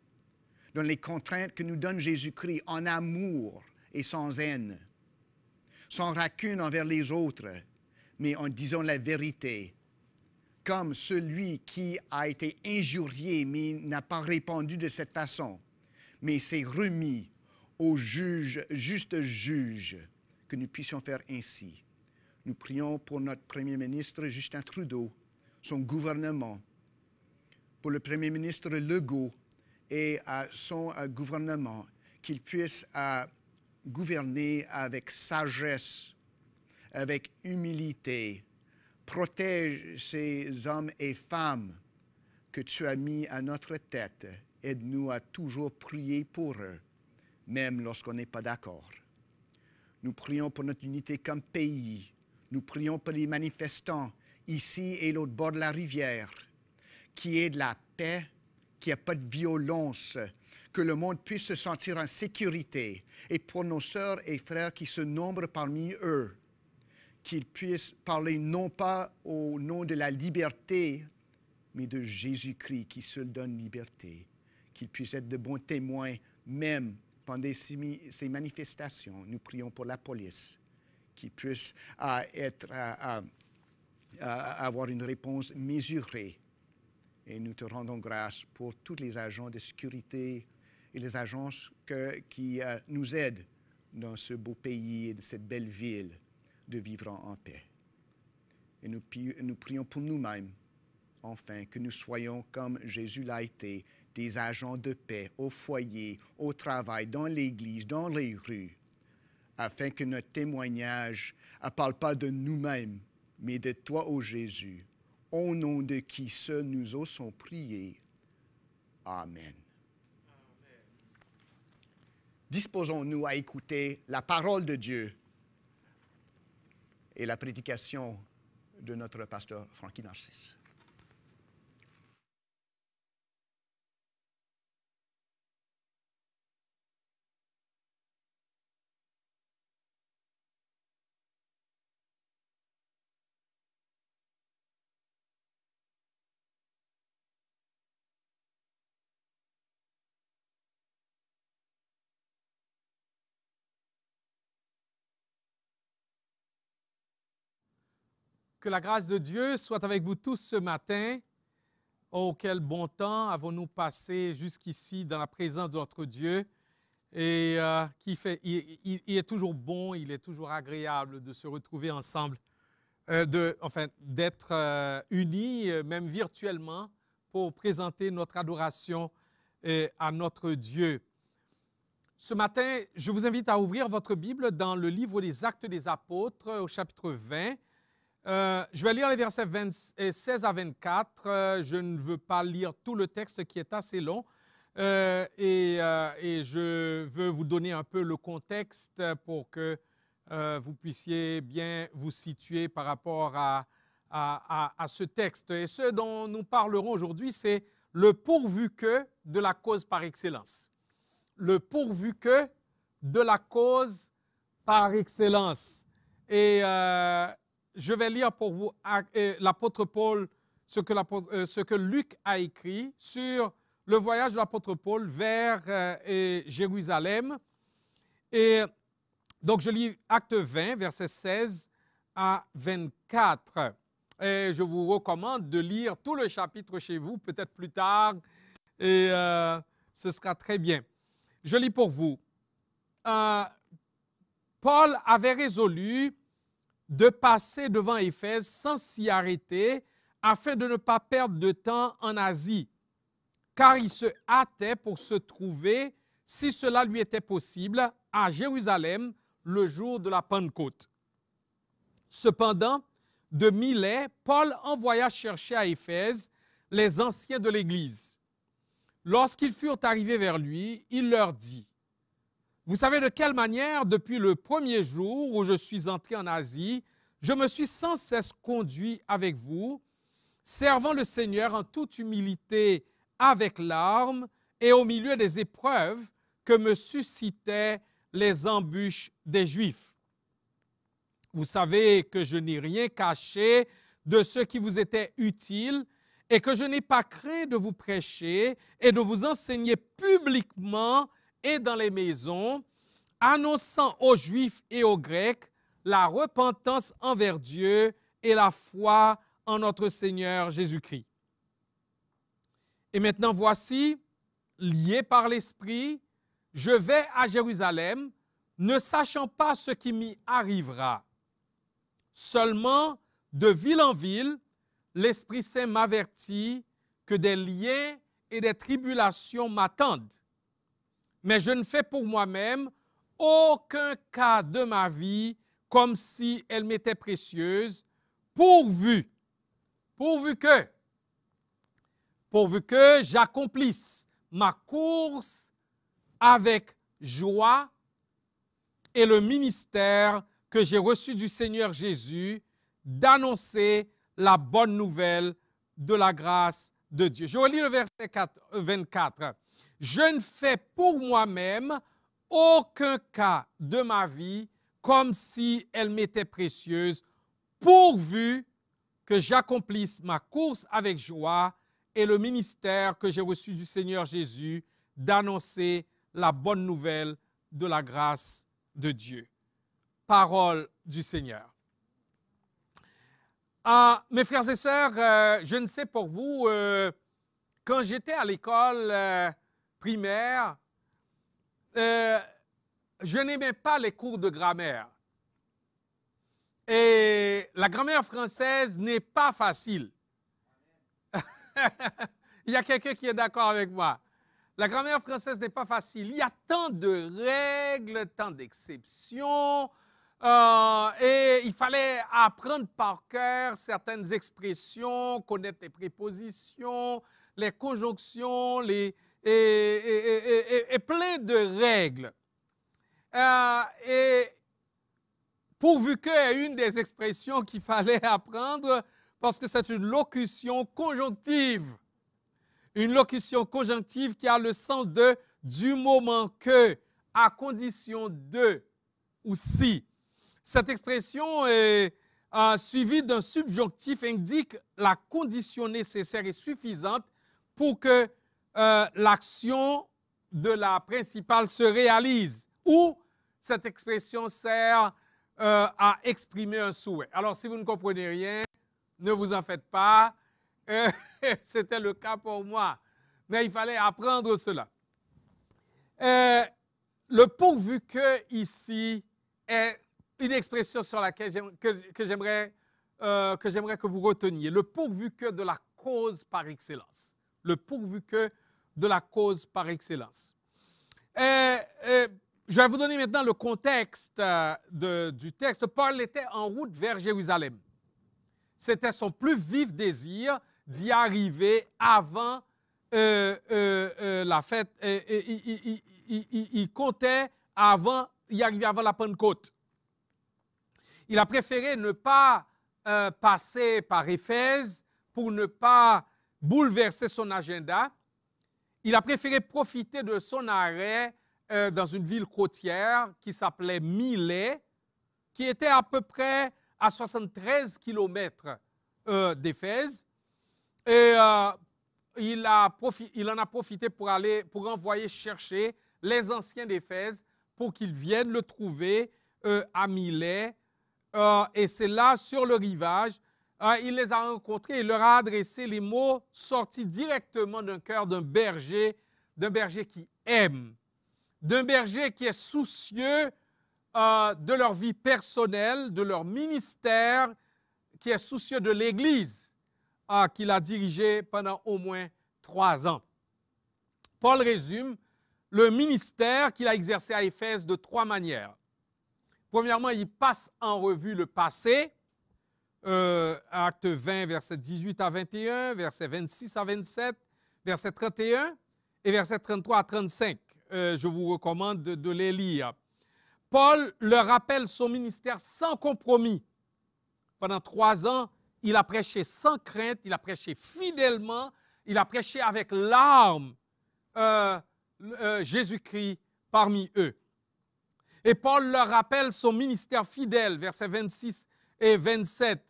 dans les contraintes que nous donne Jésus-Christ, en amour et sans haine, sans rancune envers les autres, mais en disant la vérité, comme celui qui a été injurié, mais n'a pas répondu de cette façon, mais s'est remis au juste juge, que nous puissions faire ainsi. Nous prions pour notre Premier ministre Justin Trudeau, son gouvernement, pour le Premier ministre Legault et son gouvernement, qu'il puisse gouverner avec sagesse, avec humilité. Protège ces hommes et femmes que tu as mis à notre tête. Aide-nous à toujours prier pour eux, même lorsqu'on n'est pas d'accord. Nous prions pour notre unité comme pays. Nous prions pour les manifestants ici et l'autre bord de la rivière, qu'il y ait de la paix, qu'il n'y ait pas de violence, que le monde puisse se sentir en sécurité. Et pour nos sœurs et frères qui se nombrent parmi eux, qu'ils puissent parler non pas au nom de la liberté, mais de Jésus-Christ qui seul donne liberté. Qu'ils puissent être de bons témoins, même pendant ces manifestations. Nous prions pour la police, qu'ils puissent avoir une réponse mesurée. Et nous te rendons grâce pour tous les agents de sécurité et les agences qui nous aident dans ce beau pays et de cette belle ville de vivre en paix. Et nous prions pour nous-mêmes, enfin, que nous soyons comme Jésus l'a été, des agents de paix au foyer, au travail, dans l'Église, dans les rues, afin que notre témoignage ne parle pas de nous-mêmes, mais de toi, ô Jésus, au nom de qui ce nous osons prier. Amen. Disposons-nous à écouter la parole de Dieu et la prédication de notre pasteur Frankie Narcisse. Que la grâce de Dieu soit avec vous tous ce matin. Oh, quel bon temps avons-nous passé jusqu'ici dans la présence de notre Dieu. Et il est toujours bon, il est toujours agréable de se retrouver ensemble, d'être unis, même virtuellement, pour présenter notre adoration à notre Dieu. Ce matin, je vous invite à ouvrir votre Bible dans le livre des Actes des Apôtres, au chapitre 20. Je vais lire les versets 16 à 24. Je ne veux pas lire tout le texte qui est assez long. Et je veux vous donner un peu le contexte pour que vous puissiez bien vous situer par rapport à ce texte. Et ce dont nous parlerons aujourd'hui, c'est le pourvu que de la cause par excellence. Le pourvu que de la cause par excellence. Et je vais lire pour vous l'apôtre Paul, ce que Luc a écrit sur le voyage de l'apôtre Paul vers Jérusalem. Et donc, je lis Acte 20, versets 16 à 24. Et je vous recommande de lire tout le chapitre chez vous, peut-être plus tard, et ce sera très bien. Je lis pour vous. Paul avait résolu de passer devant Éphèse sans s'y arrêter, afin de ne pas perdre de temps en Asie, car il se hâtait pour se trouver, si cela lui était possible, à Jérusalem le jour de la Pentecôte. Cependant, de Milet, Paul envoya chercher à Éphèse les anciens de l'Église. Lorsqu'ils furent arrivés vers lui, il leur dit: « Vous savez de quelle manière, depuis le premier jour où je suis entré en Asie, je me suis sans cesse conduit avec vous, servant le Seigneur en toute humilité, avec larmes et au milieu des épreuves que me suscitaient les embûches des Juifs. Vous savez que je n'ai rien caché de ce qui vous était utile et que je n'ai pas craint de vous prêcher et de vous enseigner publiquement et dans les maisons, annonçant aux Juifs et aux Grecs la repentance envers Dieu et la foi en notre Seigneur Jésus-Christ. Et maintenant, voici, lié par l'Esprit, je vais à Jérusalem, ne sachant pas ce qui m'y arrivera. Seulement, de ville en ville, l'Esprit Saint m'avertit que des liens et des tribulations m'attendent. Mais je ne fais pour moi-même aucun cas de ma vie comme si elle m'était précieuse, pourvu que j'accomplisse ma course avec joie et le ministère que j'ai reçu du Seigneur Jésus d'annoncer la bonne nouvelle de la grâce de Dieu. Je relis le verset 24. Je ne fais pour moi-même aucun cas de ma vie comme si elle m'était précieuse, pourvu que j'accomplisse ma course avec joie et le ministère que j'ai reçu du Seigneur Jésus d'annoncer la bonne nouvelle de la grâce de Dieu. Parole du Seigneur. Mes frères et sœurs, je ne sais pour vous, quand j'étais à l'école primaire, je n'aimais pas les cours de grammaire. Et la grammaire française n'est pas facile. Il y a quelqu'un qui est d'accord avec moi. La grammaire française n'est pas facile. Il y a tant de règles, tant d'exceptions, et il fallait apprendre par cœur certaines expressions, connaître les prépositions, les conjonctions, et plein de règles. Et pourvu qu'il y ait une des expressions qu'il fallait apprendre, parce que c'est une locution conjonctive. Une locution conjonctive qui a le sens de « du moment que », à condition de ou si. Cette expression est suivie d'un subjonctif indique la condition nécessaire et suffisante pour que l'action de la principale se réalise. Ou cette expression sert à exprimer un souhait. Alors, si vous ne comprenez rien, ne vous en faites pas. C'était le cas pour moi. Mais il fallait apprendre cela. Le pourvu que ici est une expression sur laquelle j'aimerais que vous reteniez. Le pourvu que de la cause par excellence. Le pourvu que de la cause par excellence. Je vais vous donner maintenant le contexte du texte. Paul était en route vers Jérusalem. C'était son plus vif désir d'y arriver avant la fête. Il comptait y arriver avant la Pentecôte. Il a préféré ne pas passer par Éphèse pour ne pas bouleverser son agenda. Il a préféré profiter de son arrêt dans une ville côtière qui s'appelait Milet, qui était à peu près à 73 kilomètres d'Éphèse. Et il en a profité pour envoyer chercher les anciens d'Éphèse pour qu'ils viennent le trouver à Milet. Et c'est là, sur le rivage, il les a rencontrés et leur a adressé les mots sortis directement d'un cœur d'un berger qui aime, d'un berger qui est soucieux de leur vie personnelle, de leur ministère, qui est soucieux de l'Église qu'il a dirigée pendant au moins 3 ans. Paul résume le ministère qu'il a exercé à Éphèse de 3 manières. Premièrement, il passe en revue le passé, acte 20, versets 18 à 21, versets 26 à 27, verset 31 et verset 33 à 35. Je vous recommande de les lire. Paul leur rappelle son ministère sans compromis. Pendant 3 ans, il a prêché sans crainte, il a prêché fidèlement, il a prêché avec larmes Jésus-Christ parmi eux. Et Paul leur rappelle son ministère fidèle, versets 26 et 27.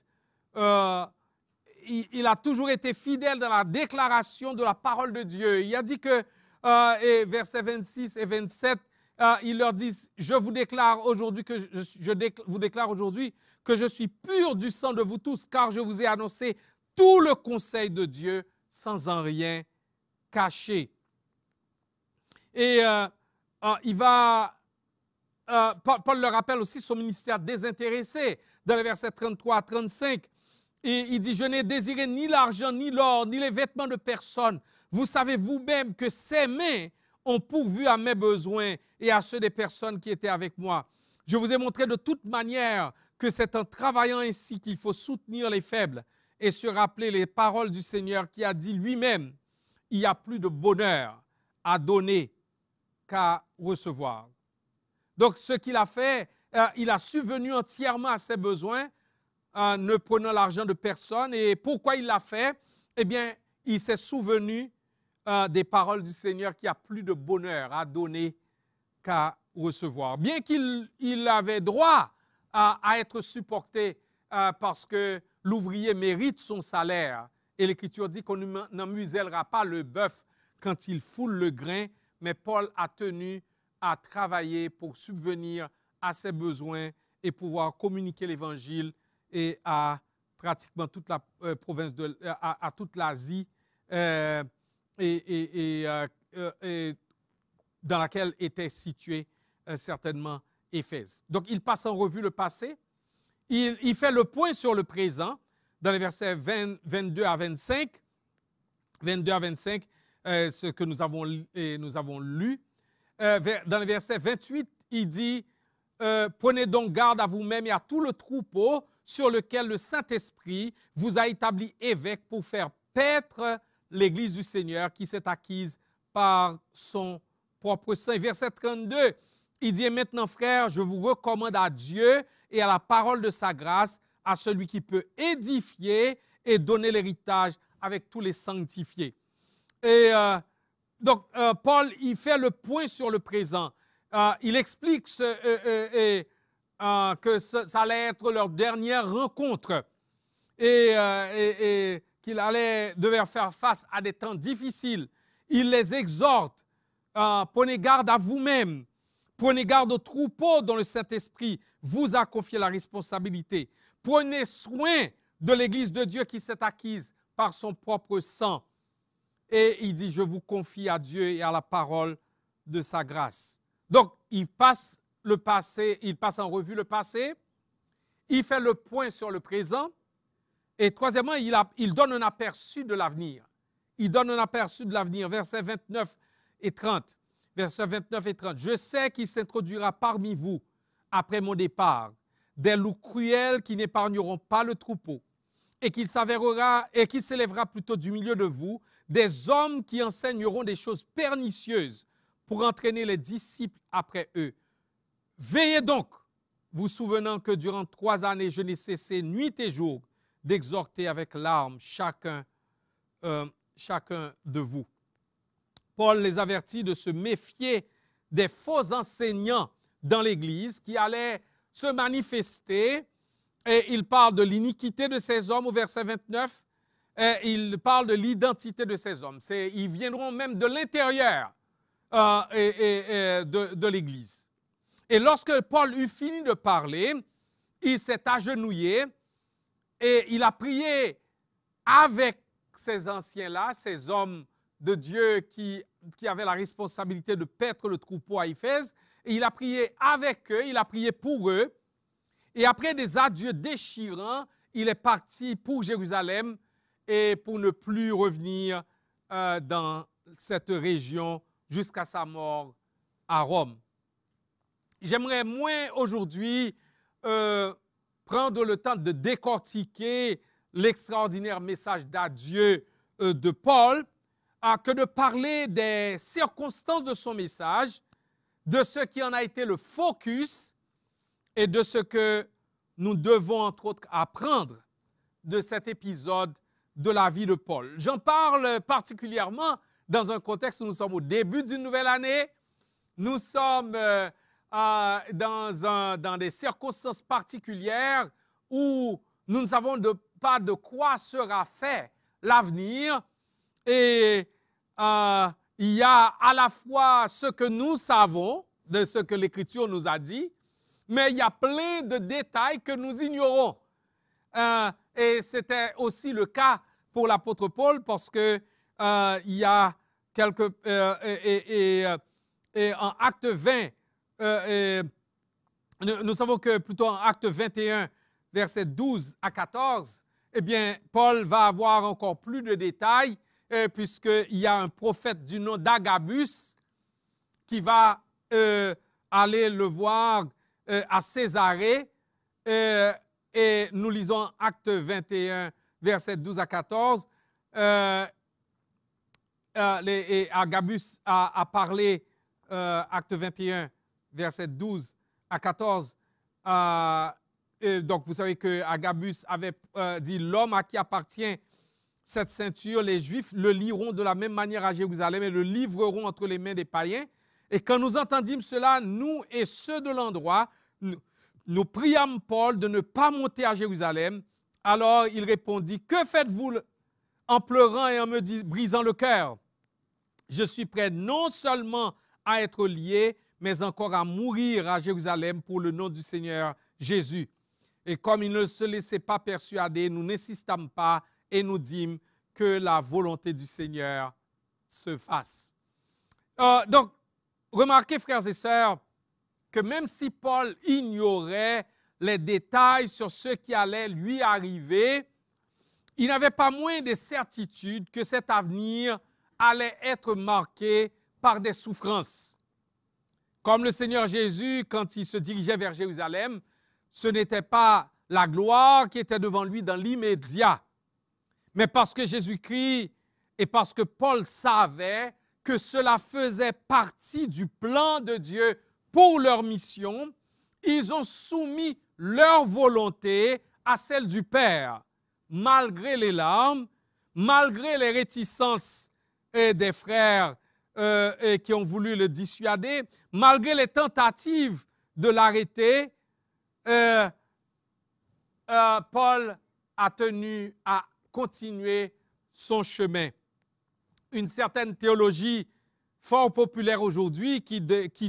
Il a toujours été fidèle dans la déclaration de la parole de Dieu. Il a dit que, versets 26 et 27, il leur dit, je vous déclare aujourd'hui que je suis pur du sang de vous tous, car je vous ai annoncé tout le conseil de Dieu sans en rien cacher. Et Paul leur rappelle aussi son ministère désintéressé dans les versets 33 à 35. Et il dit, je n'ai désiré ni l'argent, ni l'or, ni les vêtements de personne. Vous savez vous-même que ces mains ont pourvu à mes besoins et à ceux des personnes qui étaient avec moi. Je vous ai montré de toute manière que c'est en travaillant ainsi qu'il faut soutenir les faibles et se rappeler les paroles du Seigneur qui a dit lui-même, il y a plus de bonheur à donner qu'à recevoir. Donc, ce qu'il a fait, il a subvenu entièrement à ses besoins, ne prenant l'argent de personne. Et pourquoi il l'a fait? Eh bien, il s'est souvenu des paroles du Seigneur qui a plus de bonheur à donner qu'à recevoir. Bien qu'il avait droit à être supporté parce que l'ouvrier mérite son salaire. Et l'Écriture dit qu'on n'en musellera pas le bœuf quand il foule le grain, mais Paul a tenu à travailler pour subvenir à ses besoins et pouvoir communiquer l'Évangile et à pratiquement toute la province, à toute l'Asie et dans laquelle était située certainement Éphèse. Donc, il passe en revue le passé, il fait le point sur le présent dans les versets 22 à 25. ce que nous avons lu. Dans le verset 28, il dit « Prenez donc garde à vous-même et à tout le troupeau sur lequel le Saint-Esprit vous a établi évêque pour faire paître l'Église du Seigneur qui s'est acquise par son propre sang. » Et verset 32, il dit « Et maintenant, frères, je vous recommande à Dieu et à la parole de sa grâce, à celui qui peut édifier et donner l'héritage avec tous les sanctifiés. » Et donc, Paul, il fait le point sur le présent. Il explique que ça allait être leur dernière rencontre et qu'ils devaient faire face à des temps difficiles. Il les exhorte, prenez garde à vous-même, prenez garde au troupeau dont le Saint-Esprit vous a confié la responsabilité. Prenez soin de l'Église de Dieu qui s'est acquise par son propre sang. Et il dit, je vous confie à Dieu et à la parole de sa grâce. Donc, il passe en revue le passé, il fait le point sur le présent, et troisièmement, il donne un aperçu de l'avenir. Il donne un aperçu de l'avenir, versets 29 et 30. Versets 29 et 30. « Je sais qu'il s'introduira parmi vous, après mon départ, des loups cruels qui n'épargneront pas le troupeau, et qu'il s'élèvera plutôt du milieu de vous, des hommes qui enseigneront des choses pernicieuses pour entraîner les disciples après eux. Veillez donc, vous souvenant que durant 3 années, je n'ai cessé nuit et jour d'exhorter avec larmes chacun de vous. » Paul les avertit de se méfier des faux enseignants dans l'Église qui allaient se manifester. Et il parle de l'iniquité de ces hommes au verset 29. Il parle de l'identité de ces hommes. Ils viendront même de l'intérieur de l'Église. Et lorsque Paul eut fini de parler, il s'est agenouillé et il a prié avec ces anciens-là, ces hommes de Dieu qui avaient la responsabilité de paître le troupeau à Éphèse. Et il a prié avec eux, il a prié pour eux. Et après des adieux déchirants, il est parti pour Jérusalem et pour ne plus revenir dans cette région jusqu'à sa mort à Rome. J'aimerais moins aujourd'hui prendre le temps de décortiquer l'extraordinaire message d'adieu de Paul que de parler des circonstances de son message, de ce qui en a été le focus et de ce que nous devons entre autres apprendre de cet épisode de la vie de Paul. J'en parle particulièrement dans un contexte où nous sommes au début d'une nouvelle année. Nous sommes dans des circonstances particulières où nous ne savons pas de quoi sera fait l'avenir. Et il y a à la fois ce que nous savons de ce que l'Écriture nous a dit, mais il y a plein de détails que nous ignorons. Et c'était aussi le cas pour l'apôtre Paul parce que il y a quelques... et en Acte 20, nous savons que plutôt en Acte 21, versets 12 à 14, eh bien, Paul va avoir encore plus de détails puisqu'il y a un prophète du nom d'Agabus qui va aller le voir à Césarée. Et nous lisons Acte 21, versets 12 à 14. Et Agabus a parlé, Acte 21, versets 12 à 14. Donc, vous savez que Agabus avait dit « L'homme à qui appartient cette ceinture, les Juifs le liront de la même manière à Jérusalem et le livreront entre les mains des païens. » Et quand nous entendîmes cela, nous et ceux de l'endroit, nous priâmes Paul de ne pas monter à Jérusalem. Alors il répondit, « Que faites-vous en pleurant et en me brisant le cœur? Je suis prêt non seulement à être lié, mais encore à mourir à Jérusalem pour le nom du Seigneur Jésus. » Et comme il ne se laissait pas persuader, nous n'insistâmes pas et nous dîmes que la volonté du Seigneur se fasse. Donc, remarquez, frères et sœurs, que même si Paul ignorait les détails sur ce qui allait lui arriver, il n'avait pas moins de certitude que cet avenir allait être marqué par des souffrances. Comme le Seigneur Jésus, quand il se dirigeait vers Jérusalem, ce n'était pas la gloire qui était devant lui dans l'immédiat, mais parce que Jésus-Christ et parce que Paul savait que cela faisait partie du plan de Dieu pour leur mission, ils ont soumis leur volonté à celle du Père, malgré les larmes, malgré les réticences des frères qui ont voulu le dissuader, malgré les tentatives de l'arrêter, Paul a tenu à continuer son chemin. Une certaine théologie fort populaire aujourd'hui qui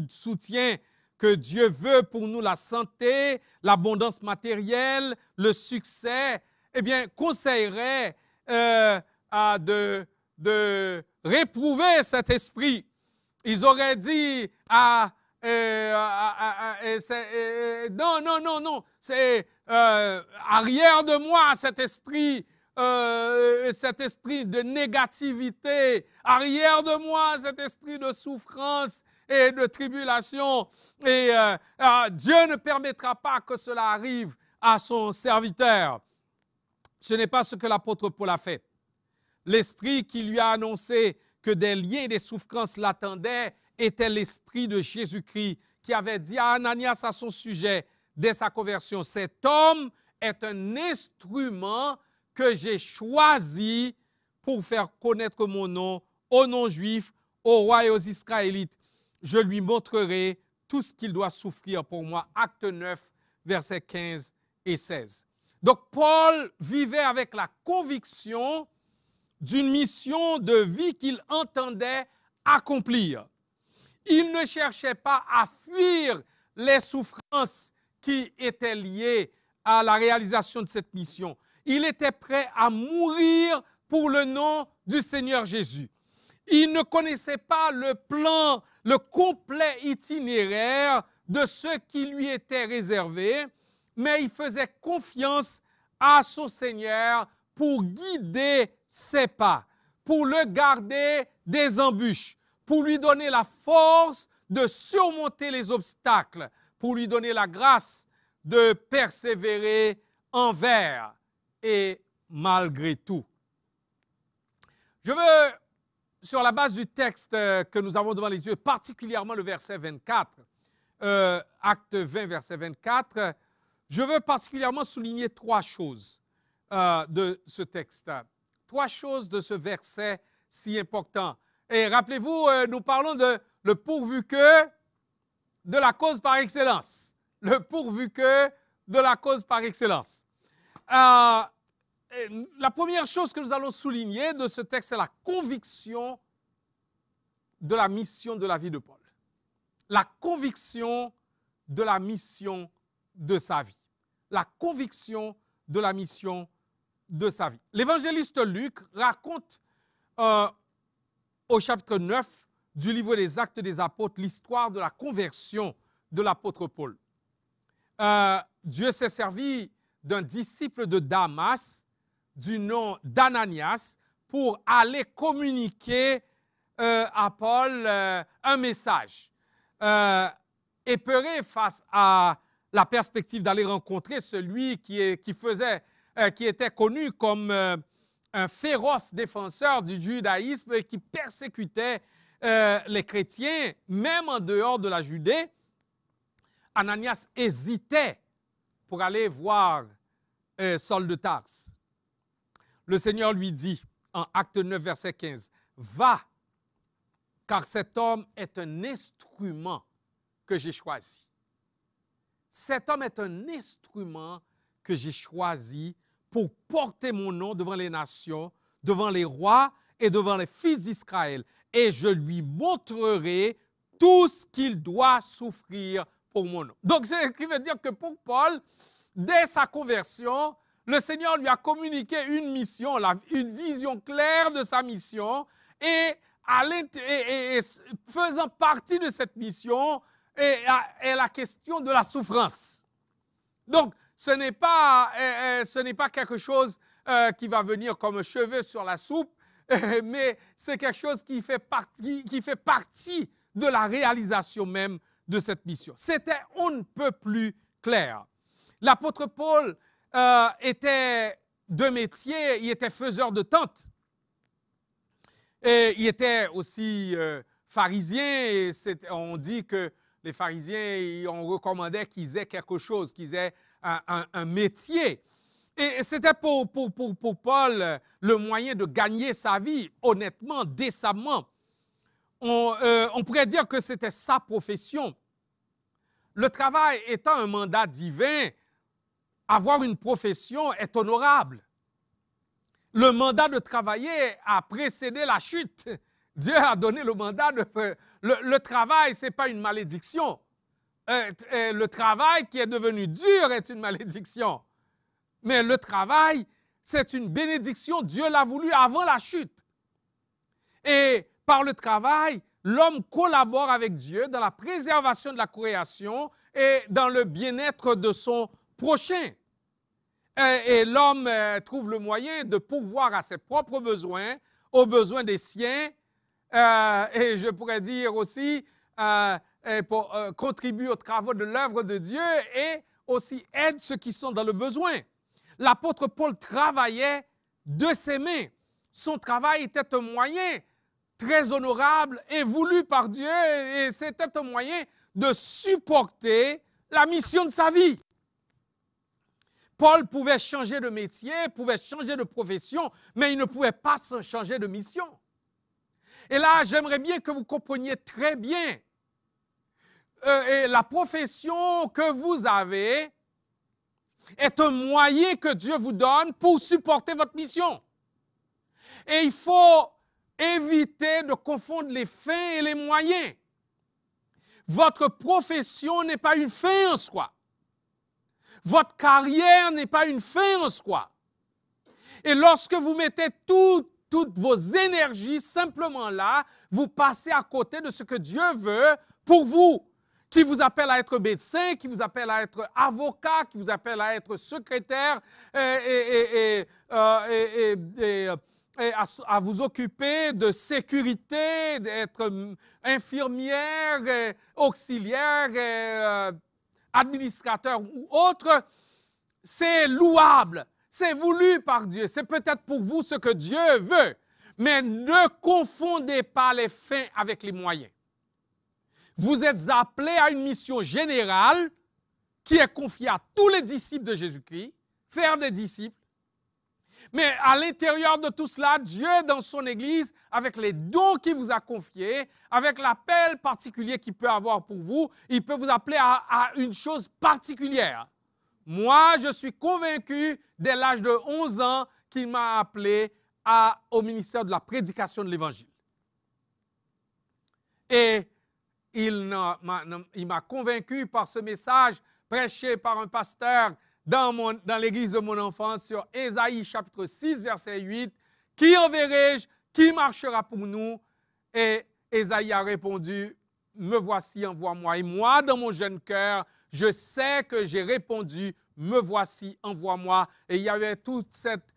soutient que Dieu veut pour nous la santé, l'abondance matérielle, le succès, eh bien, conseillerait de réprouver cet esprit. Ils auraient dit non, c'est arrière de moi cet esprit de négativité, arrière de moi cet esprit de souffrance et de tribulation. Et Dieu ne permettra pas que cela arrive à son serviteur. Ce n'est pas ce que l'apôtre Paul a fait. L'esprit qui lui a annoncé que des liens et des souffrances l'attendaient était l'esprit de Jésus-Christ qui avait dit à Ananias à son sujet dès sa conversion, « Cet homme est un instrument que j'ai choisi pour faire connaître mon nom aux non-juifs, aux rois et aux Israélites. Je lui montrerai tout ce qu'il doit souffrir pour moi. » Acte 9, versets 15 et 16. Donc Paul vivait avec la conviction d'une mission de vie qu'il entendait accomplir. Il ne cherchait pas à fuir les souffrances qui étaient liées à la réalisation de cette mission. Il était prêt à mourir pour le nom du Seigneur Jésus. Il ne connaissait pas le plan, le complet itinéraire de ce qui lui était réservé, mais il faisait confiance à son Seigneur pour guider ses pas, pour le garder des embûches, pour lui donner la force de surmonter les obstacles, pour lui donner la grâce de persévérer envers et malgré tout. Je veux, sur la base du texte que nous avons devant les yeux, particulièrement le verset 24, acte 20, verset 24, je veux particulièrement souligner trois choses de ce texte. Trois choses de ce verset si important. Et rappelez-vous, nous parlons de le pourvu que de la cause par excellence. Le pourvu que de la cause par excellence. La première chose que nous allons souligner de ce texte, c'est la conviction de la mission de la vie de Paul. La conviction de la mission de sa vie. La conviction de la mission de sa vie. L'évangéliste Luc raconte au chapitre 9 du livre des Actes des Apôtres l'histoire de la conversion de l'apôtre Paul. Dieu s'est servi d'un disciple de Damas du nom d'Ananias pour aller communiquer à Paul un message. Épeuré face à la perspective d'aller rencontrer celui qui était connu comme un féroce défenseur du judaïsme et qui persécutait les chrétiens, même en dehors de la Judée, Ananias hésitait pour aller voir Saul de Tarse. Le Seigneur lui dit, en Acte 9, verset 15, « Va, car cet homme est un instrument que j'ai choisi. » Cet homme est un instrument que j'ai choisi pour porter mon nom devant les nations, devant les rois et devant les fils d'Israël. Et je lui montrerai tout ce qu'il doit souffrir pour mon nom. Donc, ce qui veut dire que pour Paul, dès sa conversion, le Seigneur lui a communiqué une mission, une vision claire de sa mission, et faisant partie de cette mission est la question de la souffrance. Donc, ce n'est pas quelque chose qui va venir comme un cheveu sur la soupe mais c'est quelque chose qui fait partie de la réalisation même de cette mission. C'était on ne peut plus clair. L'apôtre Paul était de métier, il était faiseur de tentes. Et il était aussi pharisien, et on dit que les pharisiens, on recommandait qu'ils aient quelque chose, qu'ils aient un métier. Et c'était pour Paul le moyen de gagner sa vie, honnêtement, décemment. On pourrait dire que c'était sa profession. Le travail étant un mandat divin, avoir une profession est honorable. Le mandat de travailler a précédé la chute. Dieu a donné le mandat de... Le travail, ce n'est pas une malédiction. Le travail qui est devenu dur est une malédiction. Mais le travail, c'est une bénédiction. Dieu l'a voulu avant la chute. Et par le travail, l'homme collabore avec Dieu dans la préservation de la création et dans le bien-être de son prochain. Et l'homme trouve le moyen de pourvoir à ses propres besoins, aux besoins des siens, et je pourrais dire aussi pour contribuer aux travaux de l'œuvre de Dieu et aussi aide ceux qui sont dans le besoin. L'apôtre Paul travaillait de ses mains. Son travail était un moyen très honorable et voulu par Dieu, et c'était un moyen de supporter la mission de sa vie. Paul pouvait changer de métier, pouvait changer de profession, mais il ne pouvait pas changer de mission. Et là, j'aimerais bien que vous compreniez très bien et la profession que vous avez est un moyen que Dieu vous donne pour supporter votre mission. Et il faut éviter de confondre les fins et les moyens. Votre profession n'est pas une fin en soi. Votre carrière n'est pas une fin en soi. Et lorsque vous mettez toutes vos énergies simplement là, vous passez à côté de ce que Dieu veut pour vous, qui vous appelle à être médecin, qui vous appelle à être avocat, qui vous appelle à être secrétaire et à vous occuper de sécurité, d'être infirmière, auxiliaire, administrateur ou autre. C'est louable, c'est voulu par Dieu, c'est peut-être pour vous ce que Dieu veut, mais ne confondez pas les fins avec les moyens. Vous êtes appelés à une mission générale qui est confiée à tous les disciples de Jésus-Christ, faire des disciples. Mais à l'intérieur de tout cela, Dieu, dans son Église, avec les dons qu'il vous a confiés, avec l'appel particulier qu'il peut avoir pour vous, il peut vous appeler à une chose particulière. Moi, je suis convaincu, dès l'âge de 11 ans, qu'il m'a appelé au ministère de la prédication de l'Évangile. Et il m'a convaincu par ce message prêché par un pasteur dans l'église de mon enfance sur Ésaïe chapitre 6, verset 8. « Qui enverrai-je? Qui marchera pour nous? » Et Ésaïe a répondu, « Me voici, envoie-moi. » Et moi, dans mon jeune cœur, je sais que j'ai répondu, « Me voici, envoie-moi. » Et il y avait toute cette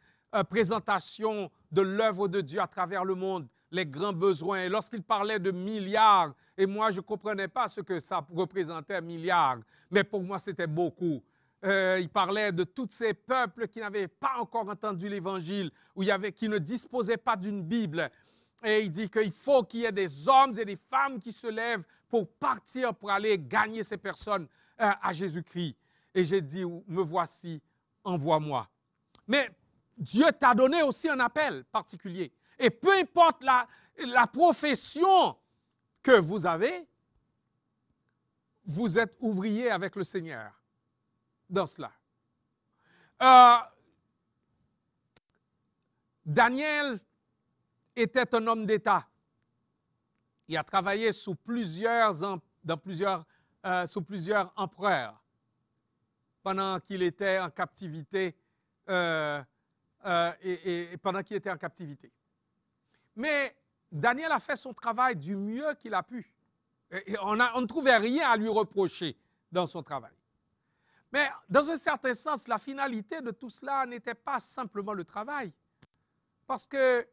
présentation de l'œuvre de Dieu à travers le monde, les grands besoins. Et lorsqu'il parlait de milliards, et moi, je ne comprenais pas ce que ça représentait, milliards, mais pour moi, c'était beaucoup. Il parlait de tous ces peuples qui n'avaient pas encore entendu l'Évangile, qui ne disposaient pas d'une Bible. Et il dit qu'il faut qu'il y ait des hommes et des femmes qui se lèvent pour partir, pour aller gagner ces personnes à Jésus-Christ. Et j'ai dit, me voici, envoie-moi. Mais Dieu t'a donné aussi un appel particulier. Et peu importe la profession que vous avez, vous êtes ouvrier avec le Seigneur dans cela. Daniel était un homme d'État. Il a travaillé sous plusieurs empereurs pendant qu'il était en captivité. Pendant qu'il était en captivité. Mais Daniel a fait son travail du mieux qu'il a pu. Et on ne trouvait rien à lui reprocher dans son travail. Mais dans un certain sens, la finalité de tout cela n'était pas simplement le travail. Parce que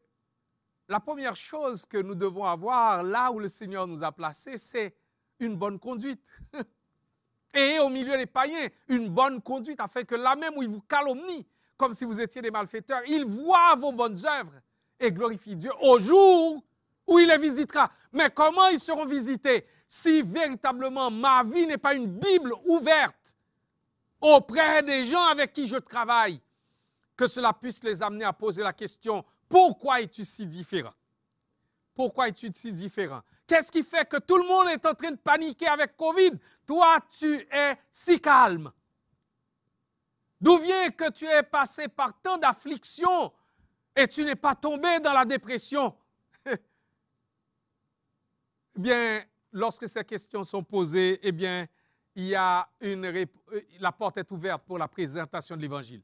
la première chose que nous devons avoir là où le Seigneur nous a placés, c'est une bonne conduite. Et au milieu des païens, une bonne conduite, afin que là même où ils vous calomnient, comme si vous étiez des malfaiteurs, ils voient vos bonnes œuvres et glorifient Dieu au jour où il les visitera. Mais comment ils seront visités si véritablement ma vie n'est pas une Bible ouverte auprès des gens avec qui je travaille, que cela puisse les amener à poser la question, pourquoi es-tu si différent? Pourquoi es-tu si différent? Qu'est-ce qui fait que tout le monde est en train de paniquer avec Covid? Toi, tu es si calme. D'où vient que tu es passé par tant d'afflictions et tu n'es pas tombé dans la dépression? Eh bien, lorsque ces questions sont posées, eh bien, il y a la porte est ouverte pour la présentation de l'Évangile.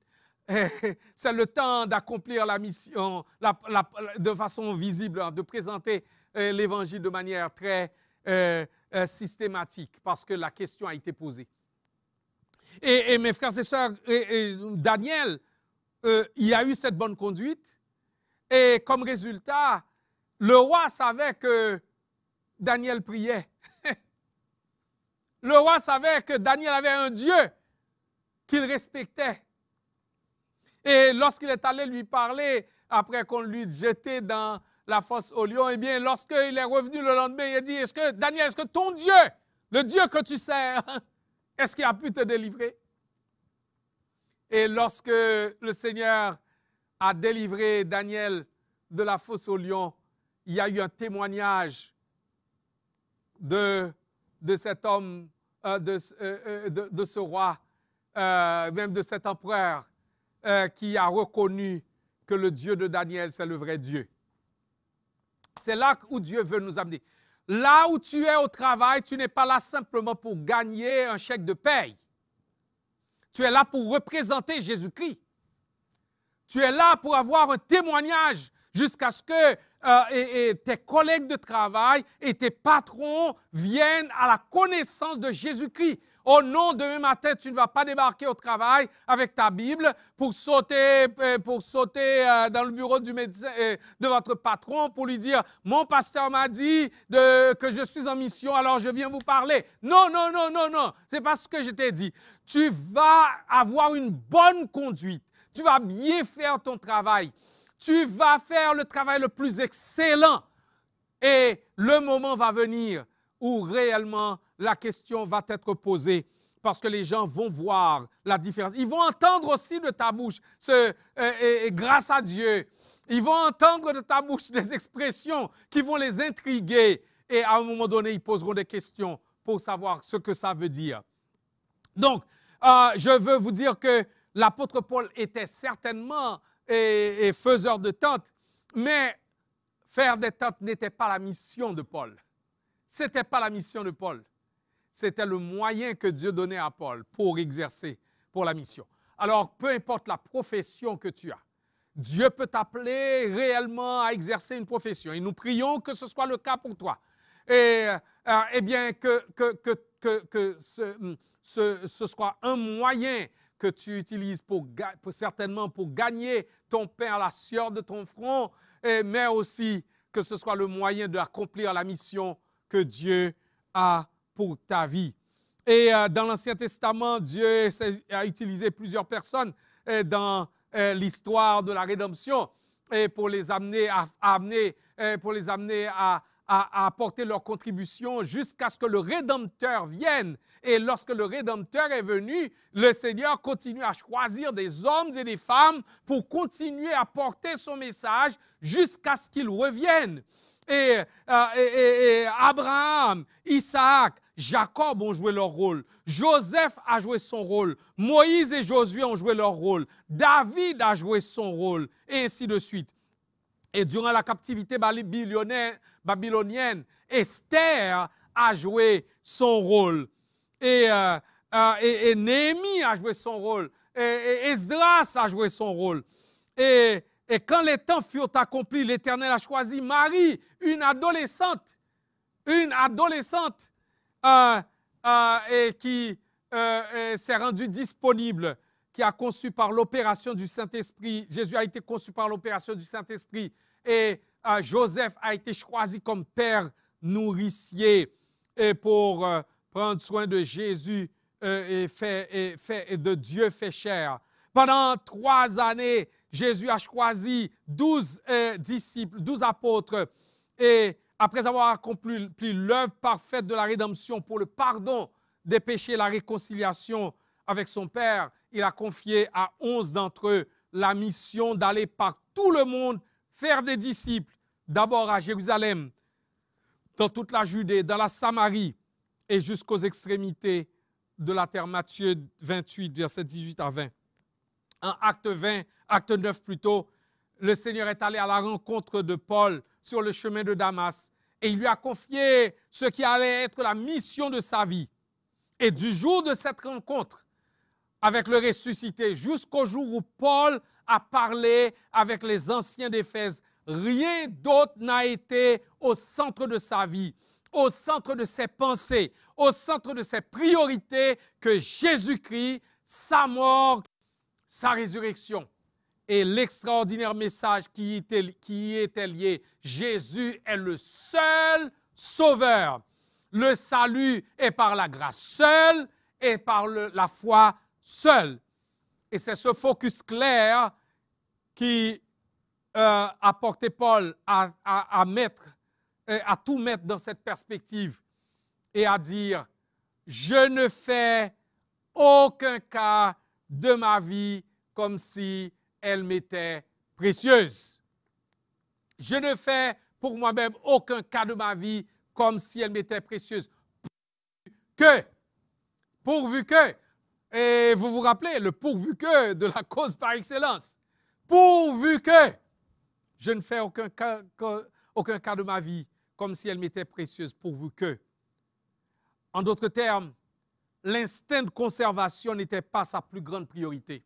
C'est le temps d'accomplir la mission de façon visible, de présenter l'Évangile de manière très systématique, parce que la question a été posée. Et mes frères et sœurs, Daniel, il y a eu cette bonne conduite, et comme résultat, le roi savait que Daniel priait. Le roi savait que Daniel avait un Dieu qu'il respectait. Et lorsqu'il est allé lui parler, après qu'on lui jeté dans la fosse aux lions, eh bien, lorsqu'il est revenu le lendemain, il a dit, Daniel, est-ce que ton Dieu, le Dieu que tu sers, est-ce qu'il a pu te délivrer? Et lorsque le Seigneur a délivré Daniel de la fosse aux lions, il y a eu un témoignage de cet homme, de ce roi, même de cet empereur, qui a reconnu que le Dieu de Daniel, c'est le vrai Dieu. C'est là où Dieu veut nous amener. Là où tu es au travail, tu n'es pas là simplement pour gagner un chèque de paye. Tu es là pour représenter Jésus-Christ. Tu es là pour avoir un témoignage jusqu'à ce que tes collègues de travail et tes patrons viennent à la connaissance de Jésus-Christ. Oh non, demain matin, tu ne vas pas débarquer au travail avec ta Bible pour sauter dans le bureau du médecin, de votre patron pour lui dire « Mon pasteur m'a dit que je suis en mission, alors je viens vous parler. » Non, non, non, non, non, c'est pas ce que je t'ai dit. Tu vas avoir une bonne conduite. Tu vas bien faire ton travail. Tu vas faire le travail le plus excellent. Et le moment va venir où réellement la question va être posée parce que les gens vont voir la différence. Ils vont entendre aussi de ta bouche, grâce à Dieu, ils vont entendre de ta bouche des expressions qui vont les intriguer et à un moment donné, ils poseront des questions pour savoir ce que ça veut dire. Donc, je veux vous dire que l'apôtre Paul était certainement faiseur de tentes, mais faire des tentes n'était pas la mission de Paul. Ce n'était pas la mission de Paul. C'était le moyen que Dieu donnait à Paul pour exercer pour la mission. Alors, peu importe la profession que tu as, Dieu peut t'appeler réellement à exercer une profession. Et nous prions que ce soit le cas pour toi. Et bien, que ce soit un moyen que tu utilises certainement pour gagner ton pain à la sueur de ton front, mais aussi que ce soit le moyen d'accomplir la mission que Dieu a pour ta vie. Et dans l'Ancien Testament, Dieu a utilisé plusieurs personnes dans l'histoire de la rédemption et pour les amener à apporter leur contribution jusqu'à ce que le Rédempteur vienne. Et lorsque le Rédempteur est venu, le Seigneur continue à choisir des hommes et des femmes pour continuer à porter son message jusqu'à ce qu'il revienne. Et Abraham, Isaac, Jacob ont joué leur rôle. Joseph a joué son rôle. Moïse et Josué ont joué leur rôle. David a joué son rôle. Et ainsi de suite. Et durant la captivité babylonienne, Esther a joué son rôle. Et Néhémie a joué son rôle. Et Esdras a joué son rôle. Et quand les temps furent accomplis, l'Éternel a choisi Marie, une adolescente et qui s'est rendue disponible, qui a conçu par l'opération du Saint-Esprit. Jésus a été conçu par l'opération du Saint-Esprit et Joseph a été choisi comme père nourricier et pour prendre soin de Jésus et de Dieu fait chair. Pendant 3 années, Jésus a choisi 12 disciples, 12 apôtres. Et après avoir accompli l'œuvre parfaite de la rédemption pour le pardon des péchés et la réconciliation avec son Père, il a confié à 11 d'entre eux la mission d'aller par tout le monde faire des disciples, d'abord à Jérusalem, dans toute la Judée, dans la Samarie et jusqu'aux extrémités de la terre. Matthieu 28, versets 18 à 20. En acte 20, acte 9 plutôt, le Seigneur est allé à la rencontre de Paul sur le chemin de Damas et il lui a confié ce qui allait être la mission de sa vie. Et du jour de cette rencontre avec le ressuscité jusqu'au jour où Paul a parlé avec les anciens d'Éphèse, rien d'autre n'a été au centre de sa vie, au centre de ses pensées, au centre de ses priorités que Jésus-Christ, sa mort, sa résurrection et l'extraordinaire message qui y était lié. Jésus est le seul sauveur. Le salut est par la grâce seule et par la foi seule. Et c'est ce focus clair qui a porté Paul à tout mettre dans cette perspective et à dire « Je ne fais aucun cas de ma vie comme si elle m'était précieuse. Je ne fais pour moi-même aucun cas de ma vie comme si elle m'était précieuse. Pourvu que, et vous vous rappelez, le pourvu que de la cause par excellence. Pourvu que je ne fais aucun cas de ma vie comme si elle m'était précieuse, pourvu que. En d'autres termes, l'instinct de conservation n'était pas sa plus grande priorité.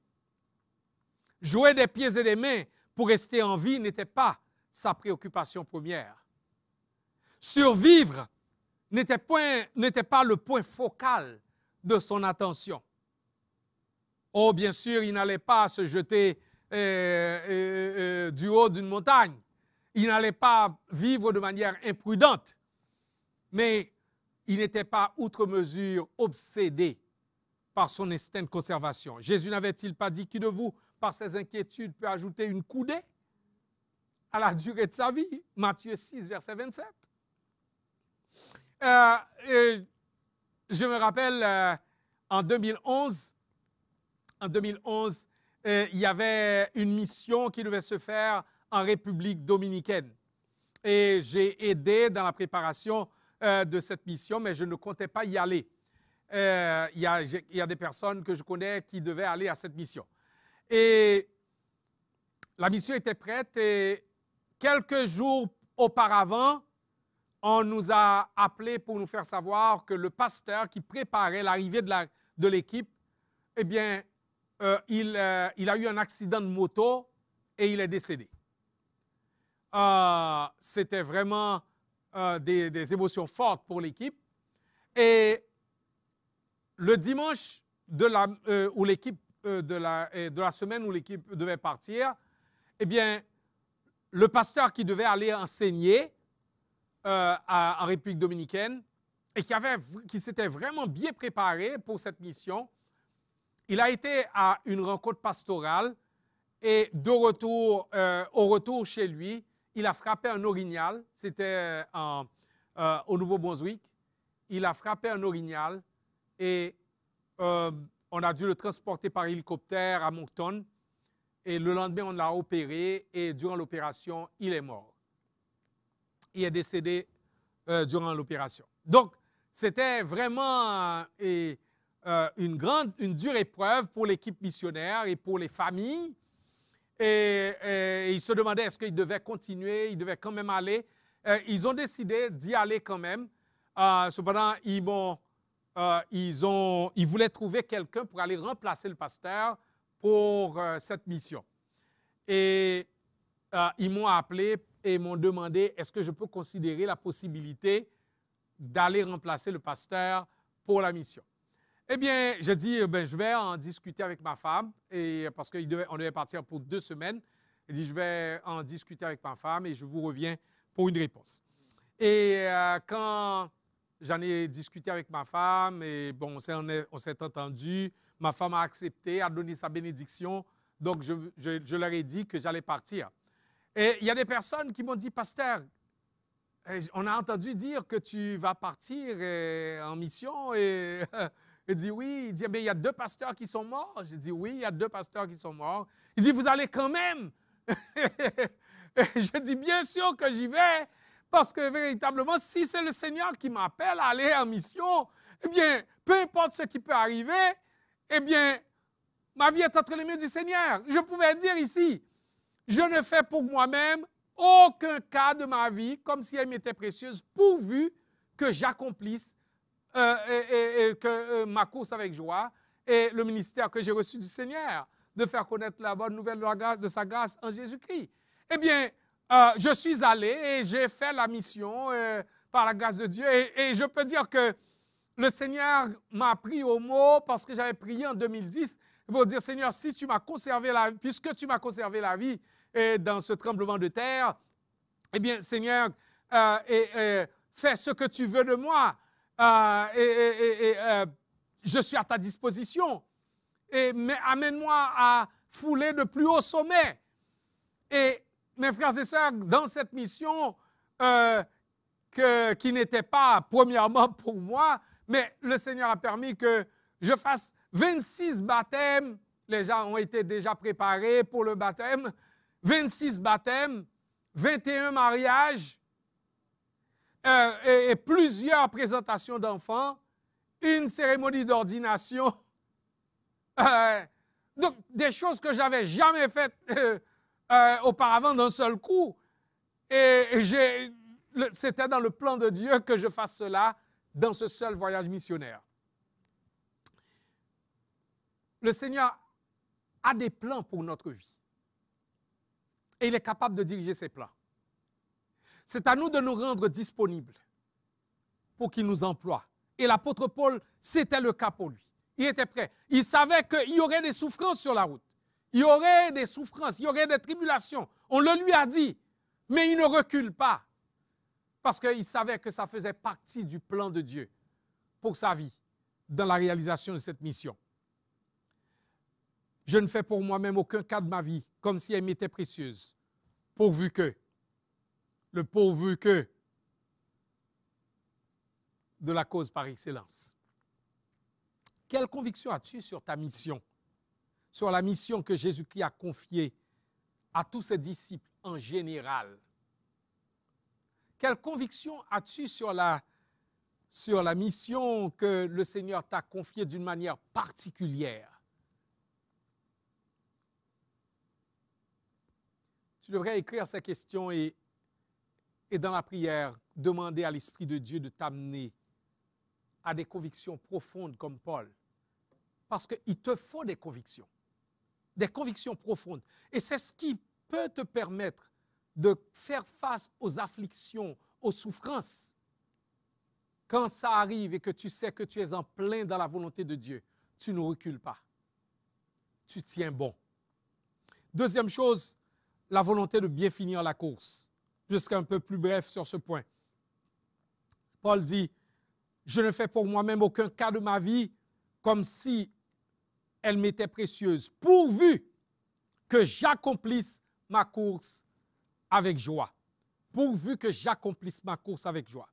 Jouer des pieds et des mains pour rester en vie n'était pas sa préoccupation première. Survivre n'était pas le point focal de son attention. Oh, bien sûr, il n'allait pas se jeter du haut d'une montagne. Il n'allait pas vivre de manière imprudente. Mais il n'était pas outre mesure obsédé par son instinct de conservation. Jésus n'avait-il pas dit qui de vous, par ses inquiétudes, peut ajouter une coudée à la durée de sa vie? Matthieu 6, verset 27. Je me rappelle, en 2011, il y avait une mission qui devait se faire en République dominicaine. Et j'ai aidé dans la préparation de cette mission, mais je ne comptais pas y aller. Il y a des personnes que je connais qui devaient aller à cette mission. Et la mission était prête et quelques jours auparavant, on nous a appelés pour nous faire savoir que le pasteur qui préparait l'arrivée de l'équipe, eh bien, il a eu un accident de moto et il est décédé. C'était vraiment des émotions fortes pour l'équipe. Et le dimanche de la semaine où l'équipe devait partir, eh bien, le pasteur qui devait aller enseigner en République dominicaine et qui s'était vraiment bien préparé pour cette mission, il a été à une rencontre pastorale et au retour chez lui, il a frappé un orignal. C'était au Nouveau-Brunswick. Il a frappé un orignal et on a dû le transporter par hélicoptère à Moncton. Et le lendemain, on l'a opéré et durant l'opération, il est mort. Il est décédé durant l'opération. Donc, c'était vraiment une dure épreuve pour l'équipe missionnaire et pour les familles. Et ils se demandaient est-ce qu'ils devaient continuer, ils devaient quand même aller. Ils ont décidé d'y aller quand même. Cependant, ils voulaient trouver quelqu'un pour aller remplacer le pasteur pour cette mission. Et ils m'ont appelé et m'ont demandé est-ce que je peux considérer la possibilité d'aller remplacer le pasteur pour la mission. Eh bien, j'ai dit, je vais en discuter avec ma femme, parce qu'on devait partir pour 2 semaines. Il dit, je vais en discuter avec ma femme et je vous reviens pour une réponse. Et quand j'en ai discuté avec ma femme, et bon, on s'est entendu, ma femme a accepté, a donné sa bénédiction, donc je leur ai dit que j'allais partir. Et il y a des personnes qui m'ont dit, pasteur, on a entendu dire que tu vas partir en mission. Et il dit oui. Il dit, mais il y a 2 pasteurs qui sont morts. J'ai dit oui, il y a 2 pasteurs qui sont morts. Il dit, vous allez quand même. Je dis, bien sûr que j'y vais. Parce que véritablement, si c'est le Seigneur qui m'appelle à aller en mission, eh bien, peu importe ce qui peut arriver, eh bien, ma vie est entre les mains du Seigneur. Je pouvais dire ici, je ne fais pour moi-même aucun cas de ma vie comme si elle m'était précieuse, pourvu que j'accomplisse ma course avec joie et le ministère que j'ai reçu du Seigneur, de faire connaître la bonne nouvelle de sa grâce en Jésus-Christ. Eh bien, je suis allé et j'ai fait la mission par la grâce de Dieu. Et je peux dire que le Seigneur m'a pris au mot parce que j'avais prié en 2010 pour dire, Seigneur, si tu m'as conservé la vie, puisque tu m'as conservé la vie dans ce tremblement de terre, eh bien, Seigneur, fais ce que tu veux de moi. Je suis à ta disposition. Mais amène-moi à fouler de plus haut sommet. Et mes frères et sœurs, dans cette mission qui n'était pas premièrement pour moi, mais le Seigneur a permis que je fasse 26 baptêmes. Les gens ont été déjà préparés pour le baptême. 26 baptêmes, 21 mariages et plusieurs présentations d'enfants, une cérémonie d'ordination. Donc, des choses que je n'avais jamais faites auparavant d'un seul coup. Et c'était dans le plan de Dieu que je fasse cela dans ce seul voyage missionnaire. Le Seigneur a des plans pour notre vie. Et il est capable de diriger ses plans. C'est à nous de nous rendre disponibles pour qu'il nous emploie. Et l'apôtre Paul, c'était le cas pour lui. Il était prêt. Il savait qu'il y aurait des souffrances sur la route. Il y aurait des souffrances, il y aurait des tribulations. On le lui a dit, mais il ne recule pas. Parce qu'il savait que ça faisait partie du plan de Dieu pour sa vie, dans la réalisation de cette mission. Je ne fais pour moi-même aucun cas de ma vie comme si elle m'était précieuse, pourvu que de la cause par excellence. Quelle conviction as-tu sur ta mission, sur la mission que Jésus-Christ a confiée à tous ses disciples en général? Quelle conviction as-tu sur la mission que le Seigneur t'a confiée d'une manière particulière? Tu devrais écrire ces questions et dans la prière, demander à l'Esprit de Dieu de t'amener à des convictions profondes comme Paul. Parce qu'il te faut des convictions profondes. Et c'est ce qui peut te permettre de faire face aux afflictions, aux souffrances. Quand ça arrive et que tu sais que tu es en plein dans la volonté de Dieu, tu ne recules pas. Tu tiens bon. Deuxième chose, la volonté de bien finir la course. Jusqu'à un peu plus bref sur ce point. Paul dit, je ne fais pour moi-même aucun cas de ma vie comme si elle m'était précieuse, pourvu que j'accomplisse ma course avec joie. Pourvu que j'accomplisse ma course avec joie.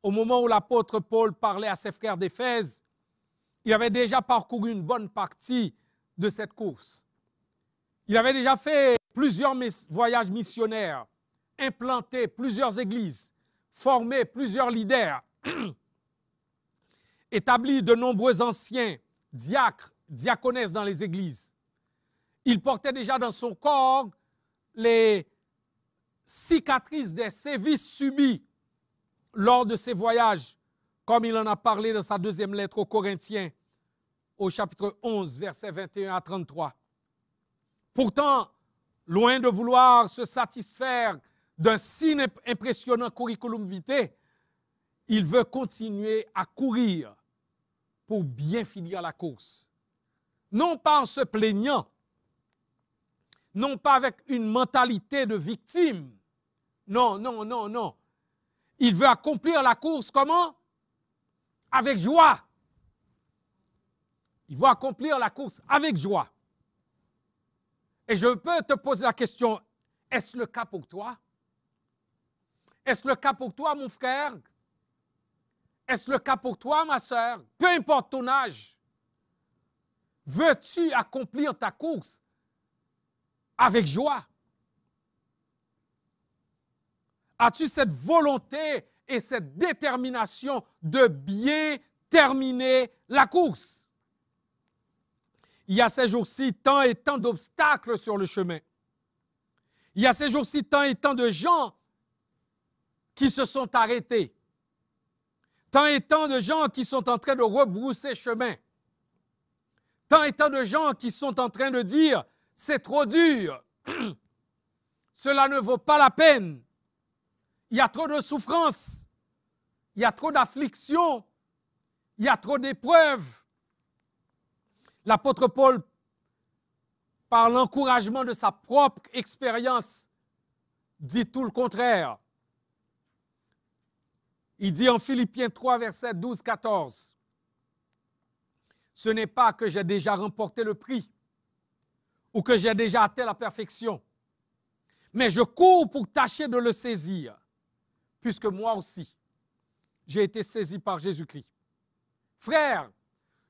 Au moment où l'apôtre Paul parlait à ses frères d'Éphèse, il avait déjà parcouru une bonne partie de cette course. Il avait déjà fait plusieurs voyages missionnaires, implanté plusieurs églises, formé plusieurs leaders, établi de nombreux anciens diacres, diaconesses dans les églises. Il portait déjà dans son corps les cicatrices des sévices subis lors de ses voyages, comme il en a parlé dans sa deuxième lettre aux Corinthiens, au chapitre 11, versets 21 à 33. Pourtant, loin de vouloir se satisfaire d'un si impressionnant curriculum vitae, il veut continuer à courir pour bien finir la course. Non pas en se plaignant, non pas avec une mentalité de victime. Non, non, non, non. Il veut accomplir la course comment? Avec joie. Il veut accomplir la course avec joie. Et je peux te poser la question, est-ce le cas pour toi? Est-ce le cas pour toi, mon frère? Est-ce le cas pour toi, ma sœur? Peu importe ton âge. Veux-tu accomplir ta course avec joie? As-tu cette volonté et cette détermination de bien terminer la course? Il y a ces jours-ci tant et tant d'obstacles sur le chemin. Il y a ces jours-ci tant et tant de gens qui se sont arrêtés. Tant et tant de gens qui sont en train de rebrousser chemin. Tant et tant de gens qui sont en train de dire « c'est trop dur, cela ne vaut pas la peine, il y a trop de souffrance, il y a trop d'affliction, il y a trop d'épreuves. » L'apôtre Paul, par l'encouragement de sa propre expérience, dit tout le contraire. Il dit en Philippiens 3, versets 12-14, « Ce n'est pas que j'ai déjà remporté le prix ou que j'ai déjà atteint la perfection, mais je cours pour tâcher de le saisir, puisque moi aussi, j'ai été saisi par Jésus-Christ. Frère,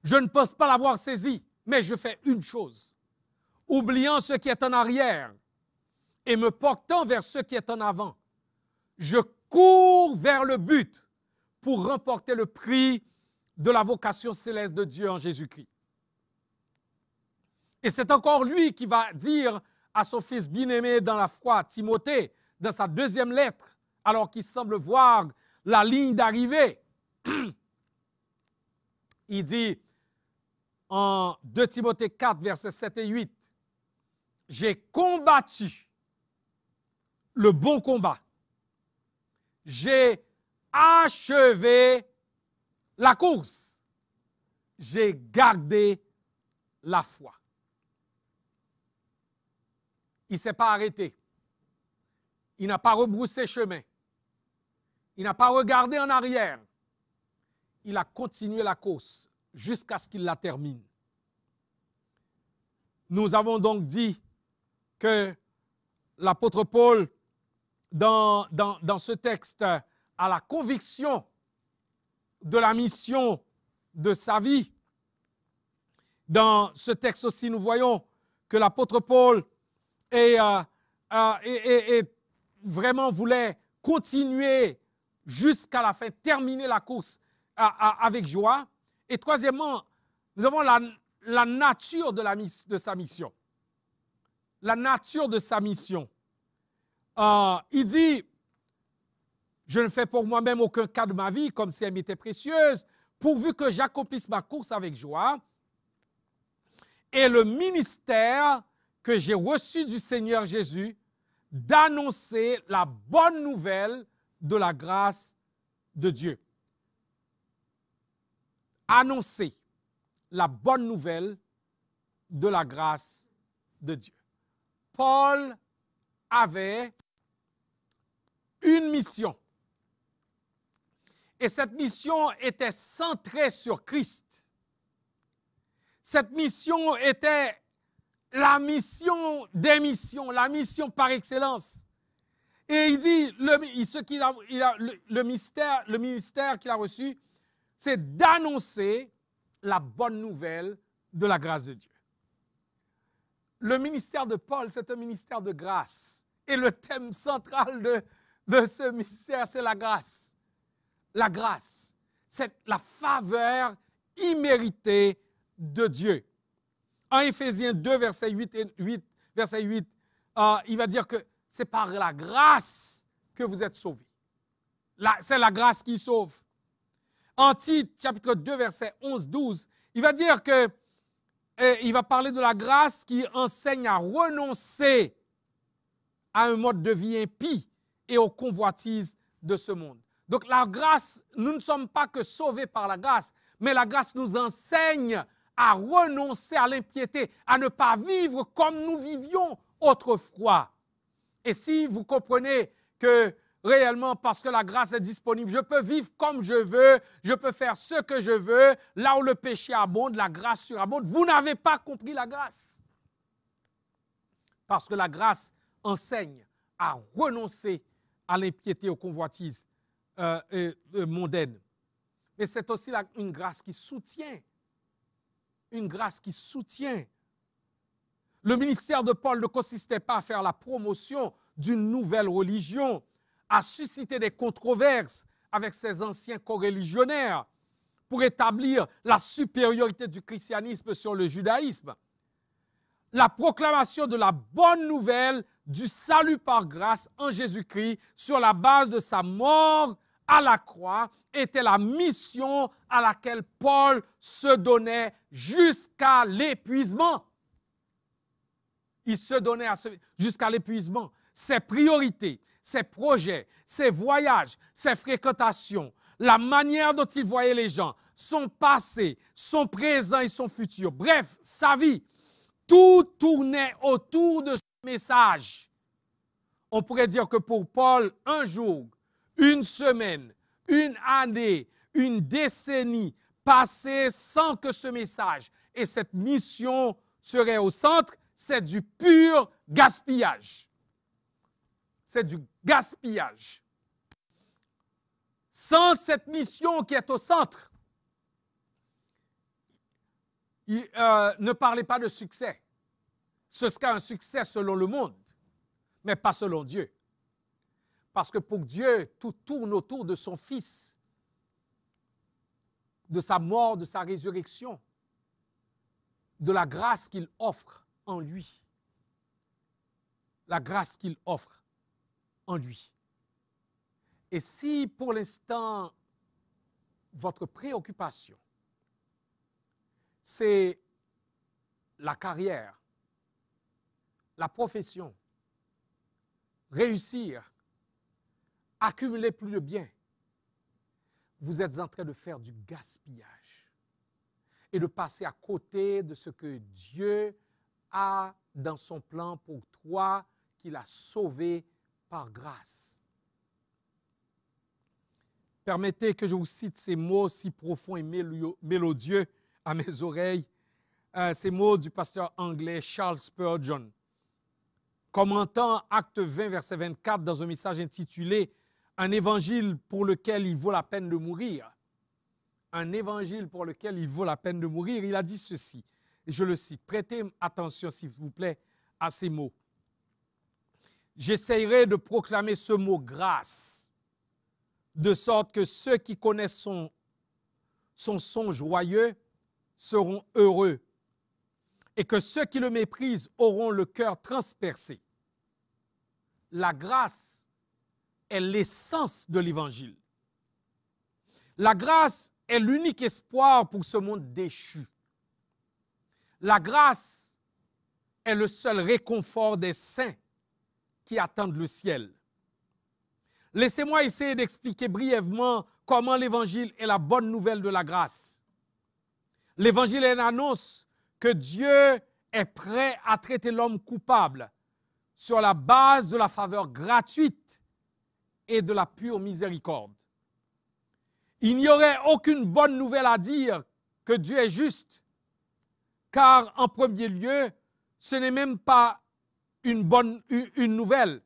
je ne pense pas l'avoir saisi, mais je fais une chose, oubliant ce qui est en arrière et me portant vers ce qui est en avant. Je cours vers le but pour remporter le prix de la vocation céleste de Dieu en Jésus-Christ. Et c'est encore lui qui va dire à son fils bien-aimé dans la foi, Timothée, dans sa deuxième lettre, alors qu'il semble voir la ligne d'arrivée. Il dit en 2 Timothée 4, versets 7 et 8, « J'ai combattu le bon combat. J'ai achevé la course. J'ai gardé la foi. » Il ne s'est pas arrêté. Il n'a pas rebroussé chemin. Il n'a pas regardé en arrière. Il a continué la course jusqu'à ce qu'il la termine. Nous avons donc dit que l'apôtre Paul, dans ce texte, a la conviction de la mission de sa vie. Dans ce texte aussi, nous voyons que l'apôtre Paul vraiment voulait continuer jusqu'à la fin, terminer la course avec joie. Et troisièmement, nous avons la nature de sa mission. La nature de sa mission. Il dit, je ne fais pour moi-même aucun cas de ma vie comme si elle m'était précieuse, pourvu que j'accomplisse ma course avec joie. Et le ministère que j'ai reçu du Seigneur Jésus, d'annoncer la bonne nouvelle de la grâce de Dieu. Annoncer la bonne nouvelle de la grâce de Dieu. Paul avait une mission. Et cette mission était centrée sur Christ. Cette mission était la mission des missions, la mission par excellence. Et il dit, le ministère qu'il a reçu, c'est d'annoncer la bonne nouvelle de la grâce de Dieu. Le ministère de Paul, c'est un ministère de grâce. Et le thème central de ce ministère, c'est la grâce. La grâce, c'est la faveur imméritée de Dieu. En Éphésiens 2, verset 8, il va dire que c'est par la grâce que vous êtes sauvés. C'est la grâce qui sauve. En Tite, chapitre 2, verset 11-12, il va dire que, il va parler de la grâce qui enseigne à renoncer à un mode de vie impie et aux convoitises de ce monde. Donc la grâce, nous ne sommes pas que sauvés par la grâce, mais la grâce nous enseigne à renoncer à l'impiété, à ne pas vivre comme nous vivions autrefois. Et si vous comprenez que réellement, parce que la grâce est disponible, je peux vivre comme je veux, je peux faire ce que je veux, là où le péché abonde, la grâce surabonde, vous n'avez pas compris la grâce. Parce que la grâce enseigne à renoncer à l'impiété, aux convoitises mondaines. Mais c'est aussi une grâce qui soutient. Une grâce qui soutient. Le ministère de Paul ne consistait pas à faire la promotion d'une nouvelle religion, à susciter des controverses avec ses anciens coreligionnaires pour établir la supériorité du christianisme sur le judaïsme. La proclamation de la bonne nouvelle du salut par grâce en Jésus-Christ sur la base de sa mort à la croix était la mission à laquelle Paul se donnait jusqu'à l'épuisement. Il se donnait jusqu'à l'épuisement. Ses priorités, ses projets, ses voyages, ses fréquentations, la manière dont il voyait les gens, son passé, son présent et son futur. Bref, sa vie, tout tournait autour de ce message. On pourrait dire que pour Paul, un jour, une semaine, une année, une décennie passée sans que ce message et cette mission seraient au centre, c'est du pur gaspillage. C'est du gaspillage. Sans cette mission qui est au centre, ne parlez pas de succès. Ce serait un succès selon le monde, mais pas selon Dieu. Parce que pour Dieu, tout tourne autour de son Fils, de sa mort, de sa résurrection, de la grâce qu'il offre en lui. La grâce qu'il offre en lui. Et si pour l'instant, votre préoccupation, c'est la carrière, la profession, réussir, accumuler plus de biens, vous êtes en train de faire du gaspillage et de passer à côté de ce que Dieu a dans son plan pour toi, qu'il a sauvé par grâce. Permettez que je vous cite ces mots si profonds et mélodieux à mes oreilles, ces mots du pasteur anglais Charles Spurgeon, commentant Acte 20, verset 24 dans un message intitulé « Un évangile pour lequel il vaut la peine de mourir ». Un évangile pour lequel il vaut la peine de mourir. Il a dit ceci, et je le cite. Prêtez attention, s'il vous plaît, à ces mots. « J'essayerai de proclamer ce mot « grâce », de sorte que ceux qui connaissent son son joyeux seront heureux, et que ceux qui le méprisent auront le cœur transpercé. La grâce est l'essence de l'Évangile. La grâce est l'unique espoir pour ce monde déchu. La grâce est le seul réconfort des saints qui attendent le ciel. Laissez-moi essayer d'expliquer brièvement comment l'Évangile est la bonne nouvelle de la grâce. L'Évangile est une annonce que Dieu est prêt à traiter l'homme coupable sur la base de la faveur gratuite et de la pure miséricorde. Il n'y aurait aucune bonne nouvelle à dire que Dieu est juste, car en premier lieu, ce n'est même pas une nouvelle.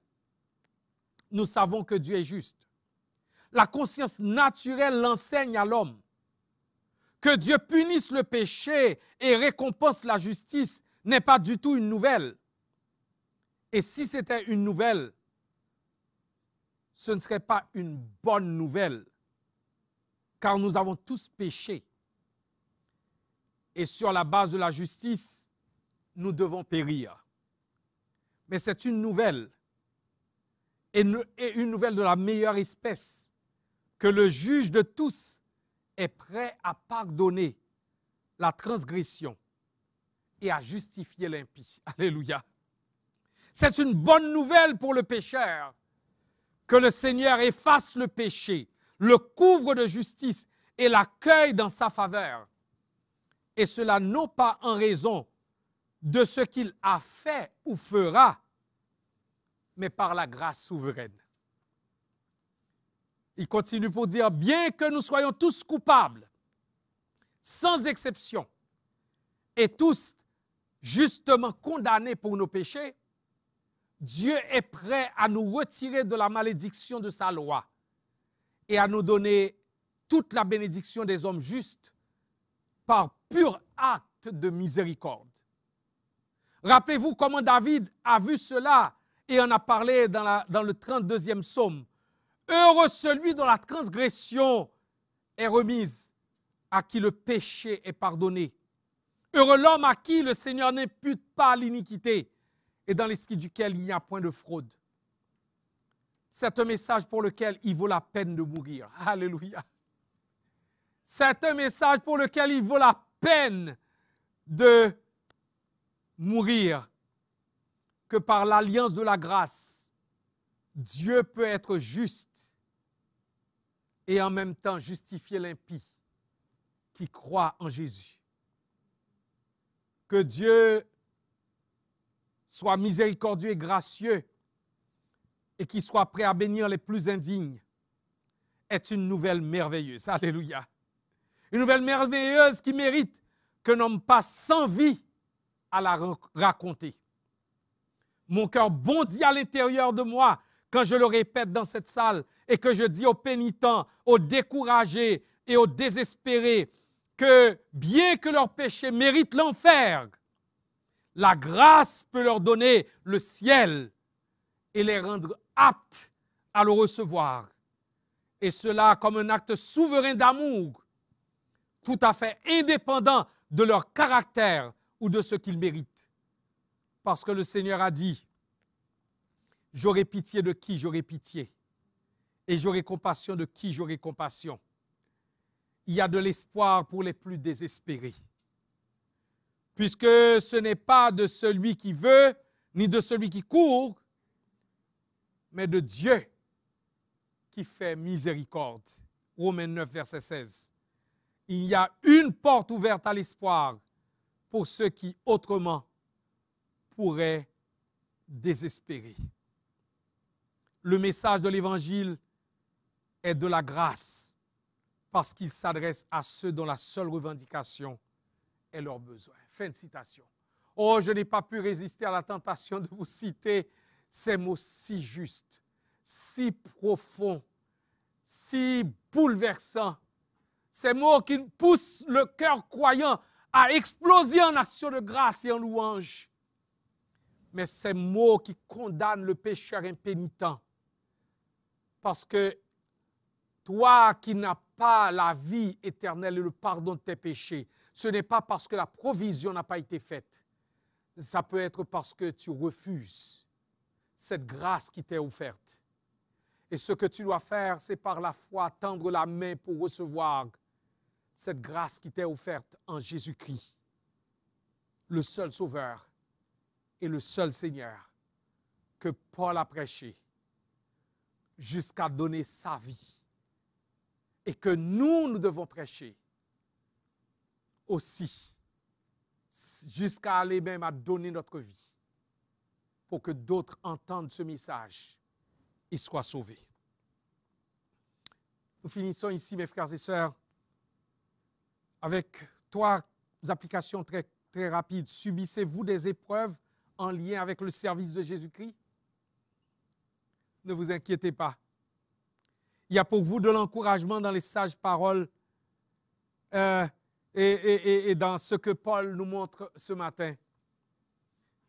Nous savons que Dieu est juste. La conscience naturelle l'enseigne à l'homme. Que Dieu punisse le péché et récompense la justice n'est pas du tout une nouvelle. Et si c'était une nouvelle, ce ne serait pas une bonne nouvelle, car nous avons tous péché. Et sur la base de la justice, nous devons périr. Mais c'est une nouvelle, et une nouvelle de la meilleure espèce, que le juge de tous est prêt à pardonner la transgression et à justifier l'impie. Alléluia. C'est une bonne nouvelle pour le pécheur que le Seigneur efface le péché, le couvre de justice et l'accueille dans sa faveur. Et cela non pas en raison de ce qu'il a fait ou fera, mais par la grâce souveraine. Il continue pour dire, bien que nous soyons tous coupables, sans exception, et tous justement condamnés pour nos péchés, Dieu est prêt à nous retirer de la malédiction de sa loi et à nous donner toute la bénédiction des hommes justes par pur acte de miséricorde. Rappelez-vous comment David a vu cela et en a parlé dans le 32e psaume. Heureux celui dont la transgression est remise, à qui le péché est pardonné. Heureux l'homme à qui le Seigneur n'impute pas l'iniquité et dans l'esprit duquel il n'y a point de fraude. C'est un message pour lequel il vaut la peine de mourir. Alléluia. C'est un message pour lequel il vaut la peine de mourir. Que par l'alliance de la grâce, Dieu peut être juste et en même temps justifier l'impie qui croit en Jésus. Que Dieu soit miséricordieux et gracieux et qu'il soit prêt à bénir les plus indignes est une nouvelle merveilleuse. Alléluia. Une nouvelle merveilleuse qui mérite qu'un homme passe sans vie à la raconter. Mon cœur bondit à l'intérieur de moi quand je le répète dans cette salle et que je dis aux pénitents, aux découragés et aux désespérés que bien que leur péché mérite l'enfer, la grâce peut leur donner le ciel et les rendre aptes à le recevoir. Et cela comme un acte souverain d'amour, tout à fait indépendant de leur caractère ou de ce qu'ils méritent. Parce que le Seigneur a dit, j'aurai pitié de qui j'aurai pitié, et j'aurai compassion de qui j'aurai compassion. Il y a de l'espoir pour les plus désespérés. Puisque ce n'est pas de celui qui veut, ni de celui qui court, mais de Dieu qui fait miséricorde. Romains 9, verset 16. Il y a une porte ouverte à l'espoir pour ceux qui autrement pourraient désespérer. Le message de l'Évangile est de la grâce parce qu'il s'adresse à ceux dont la seule revendication est leur besoin. Fin de citation. Oh, je n'ai pas pu résister à la tentation de vous citer ces mots si justes, si profonds, si bouleversants. Ces mots qui poussent le cœur croyant à exploser en action de grâce et en louange. Mais ces mots qui condamnent le pécheur impénitent. Parce que toi qui n'as pas la vie éternelle et le pardon de tes péchés, ce n'est pas parce que la provision n'a pas été faite. Ça peut être parce que tu refuses cette grâce qui t'est offerte. Et ce que tu dois faire, c'est par la foi tendre la main pour recevoir cette grâce qui t'est offerte en Jésus-Christ, le seul Sauveur et le seul Seigneur que Paul a prêché jusqu'à donner sa vie et que nous devons prêcher aussi jusqu'à aller même à donner notre vie pour que d'autres entendent ce message et soient sauvés. Nous finissons ici, mes frères et sœurs, avec 3 applications très, très rapides. Subissez-vous des épreuves en lien avec le service de Jésus-Christ? Ne vous inquiétez pas. Il y a pour vous de l'encouragement dans les sages paroles et dans ce que Paul nous montre ce matin.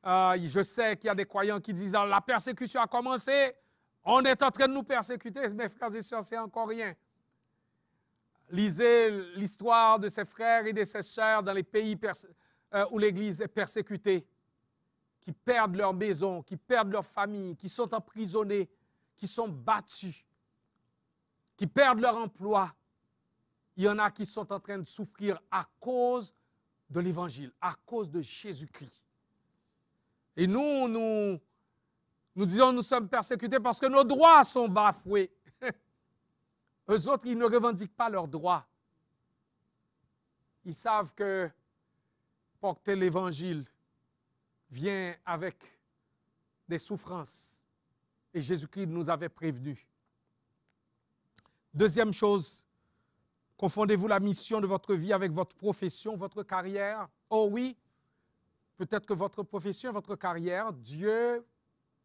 Je sais qu'il y a des croyants qui disent « La persécution a commencé, on est en train de nous persécuter. » Mes frères et sœurs, c'est encore rien. Lisez l'histoire de ses frères et de ses sœurs dans les pays où l'Église est persécutée, qui perdent leur maison, qui perdent leur famille, qui sont emprisonnés, qui sont battus, qui perdent leur emploi. Il y en a qui sont en train de souffrir à cause de l'Évangile, à cause de Jésus-Christ. Et nous disons nous sommes persécutés parce que nos droits sont bafoués. Eux autres, ils ne revendiquent pas leurs droits. Ils savent que porter l'Évangile vient avec des souffrances, Et Jésus-Christ nous avait prévenus. Deuxième chose, confondez-vous la mission de votre vie avec votre profession, votre carrière? Oh oui, peut-être que votre profession, votre carrière, Dieu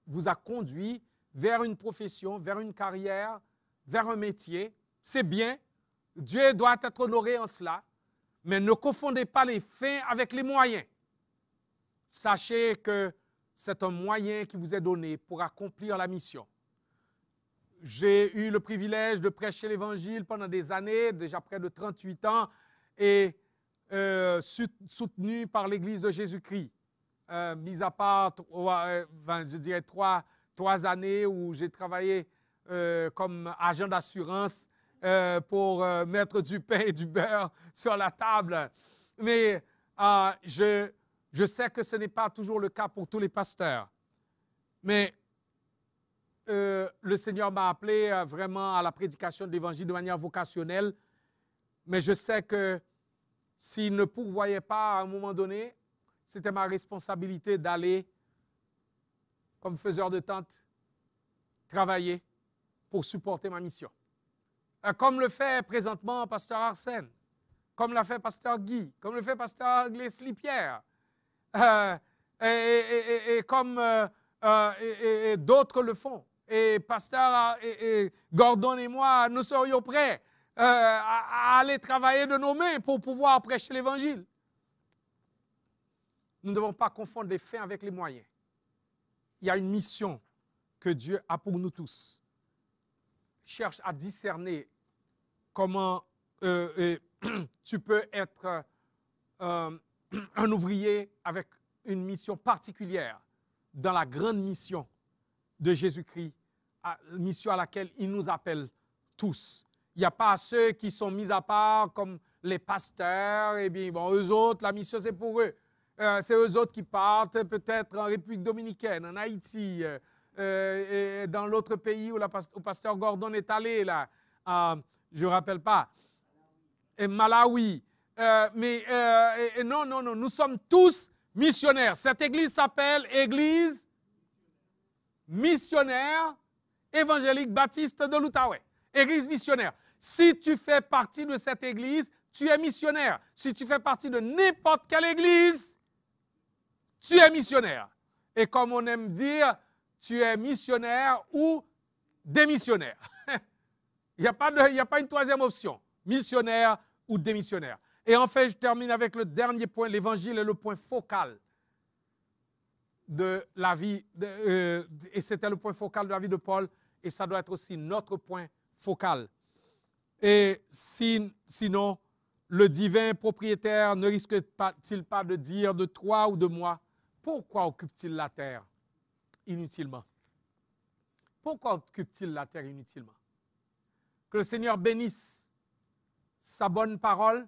vous a conduit vers une profession, vers une carrière, vers un métier. C'est bien, Dieu doit être honoré en cela, mais ne confondez pas les fins avec les moyens. Sachez que c'est un moyen qui vous est donné pour accomplir la mission. J'ai eu le privilège de prêcher l'Évangile pendant des années, déjà près de 38 ans, et soutenu par l'Église de Jésus-Christ. Mis à part, je dirais, trois années où j'ai travaillé comme agent d'assurance pour mettre du pain et du beurre sur la table. Mais je sais que ce n'est pas toujours le cas pour tous les pasteurs. Mais le Seigneur m'a appelé vraiment à la prédication de l'Évangile de manière vocationnelle. Mais je sais que s'il ne pourvoyait pas à un moment donné, c'était ma responsabilité d'aller, comme faiseur de tente, travailler pour supporter ma mission. Comme le fait présentement Pasteur Arsène, comme l'a fait Pasteur Guy, comme le fait Pasteur Leslie Pierre, et comme d'autres le font. Et Pasteur Gordon et moi, nous serions prêts à aller travailler de nos mains pour pouvoir prêcher l'Évangile. Nous ne devons pas confondre les fins avec les moyens. Il y a une mission que Dieu a pour nous tous. Cherche à discerner comment tu peux être un ouvrier avec une mission particulière dans la grande mission de Jésus-Christ, mission à laquelle il nous appelle tous. Il n'y a pas ceux qui sont mis à part comme les pasteurs, et bien, bon, eux autres, la mission c'est pour eux. C'est eux autres qui partent peut-être en République dominicaine, en Haïti, et dans l'autre pays où le pasteur Gordon est allé, là, je ne me rappelle pas, et Malawi. Non, nous sommes tous missionnaires. Cette église s'appelle Église missionnaire évangélique baptiste de l'Outaouais. Église missionnaire. Si tu fais partie de cette église, tu es missionnaire. Si tu fais partie de n'importe quelle église, tu es missionnaire. Et comme on aime dire, tu es missionnaire ou démissionnaire. Il n'y a pas une troisième option. Missionnaire ou démissionnaire. Et enfin, je termine avec le dernier point. L'évangile est le point focal de la vie, et c'était le point focal de la vie de Paul, et ça doit être aussi notre point focal. Et sinon, le divin propriétaire ne risque-t-il pas de dire de toi ou de moi, pourquoi occupe-t-il la terre inutilement? Pourquoi occupe-t-il la terre inutilement? Que le Seigneur bénisse sa bonne parole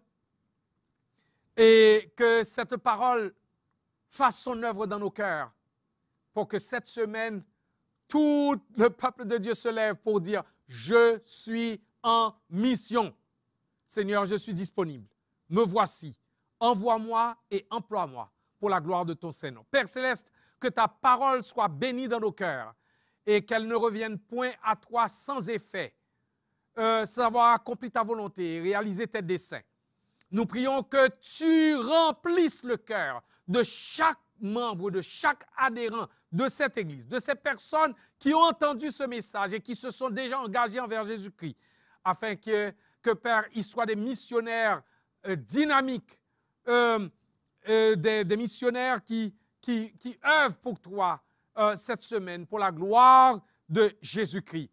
et que cette parole fasse son œuvre dans nos cœurs pour que cette semaine, tout le peuple de Dieu se lève pour dire « Je suis en mission. Seigneur, je suis disponible. Me voici. Envoie-moi et emploie-moi pour la gloire de ton Saint-Nom. » Père Céleste, que ta parole soit bénie dans nos cœurs et qu'elle ne revienne point à toi sans effet, sans avoir accompli ta volonté et réalisé tes desseins. Nous prions que tu remplisses le cœur de chaque membre, de chaque adhérent de cette Église, de ces personnes qui ont entendu ce message et qui se sont déjà engagées envers Jésus-Christ, afin que Père, ils soient des missionnaires dynamiques, des missionnaires qui œuvrent pour toi cette semaine, pour la gloire de Jésus-Christ.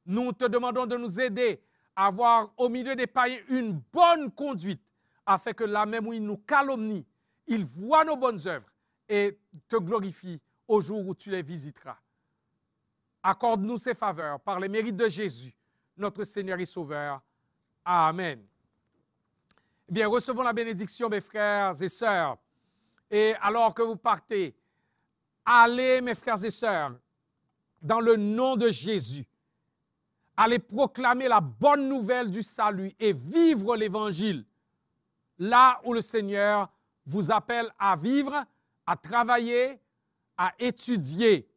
Nous te demandons de nous aider à avoir au milieu des païens une bonne conduite, afin que là même où ils nous calomnient, ils voient nos bonnes œuvres et te glorifient au jour où tu les visiteras. Accorde-nous ces faveurs par les mérites de Jésus, notre Seigneur et Sauveur. Amen. Eh bien, recevons la bénédiction, mes frères et sœurs. Et alors que vous partez, allez, mes frères et sœurs, dans le nom de Jésus, allez proclamer la bonne nouvelle du salut et vivre l'Évangile là où le Seigneur vous appelle à vivre, à travailler, à étudier.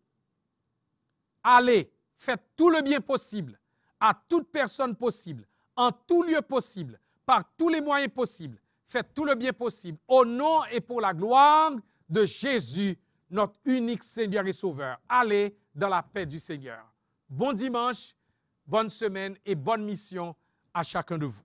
Allez, faites tout le bien possible, à toute personne possible, en tout lieu possible, par tous les moyens possibles. Faites tout le bien possible, au nom et pour la gloire de Jésus, notre unique Seigneur et Sauveur. Allez dans la paix du Seigneur. Bon dimanche, bonne semaine et bonne mission à chacun de vous.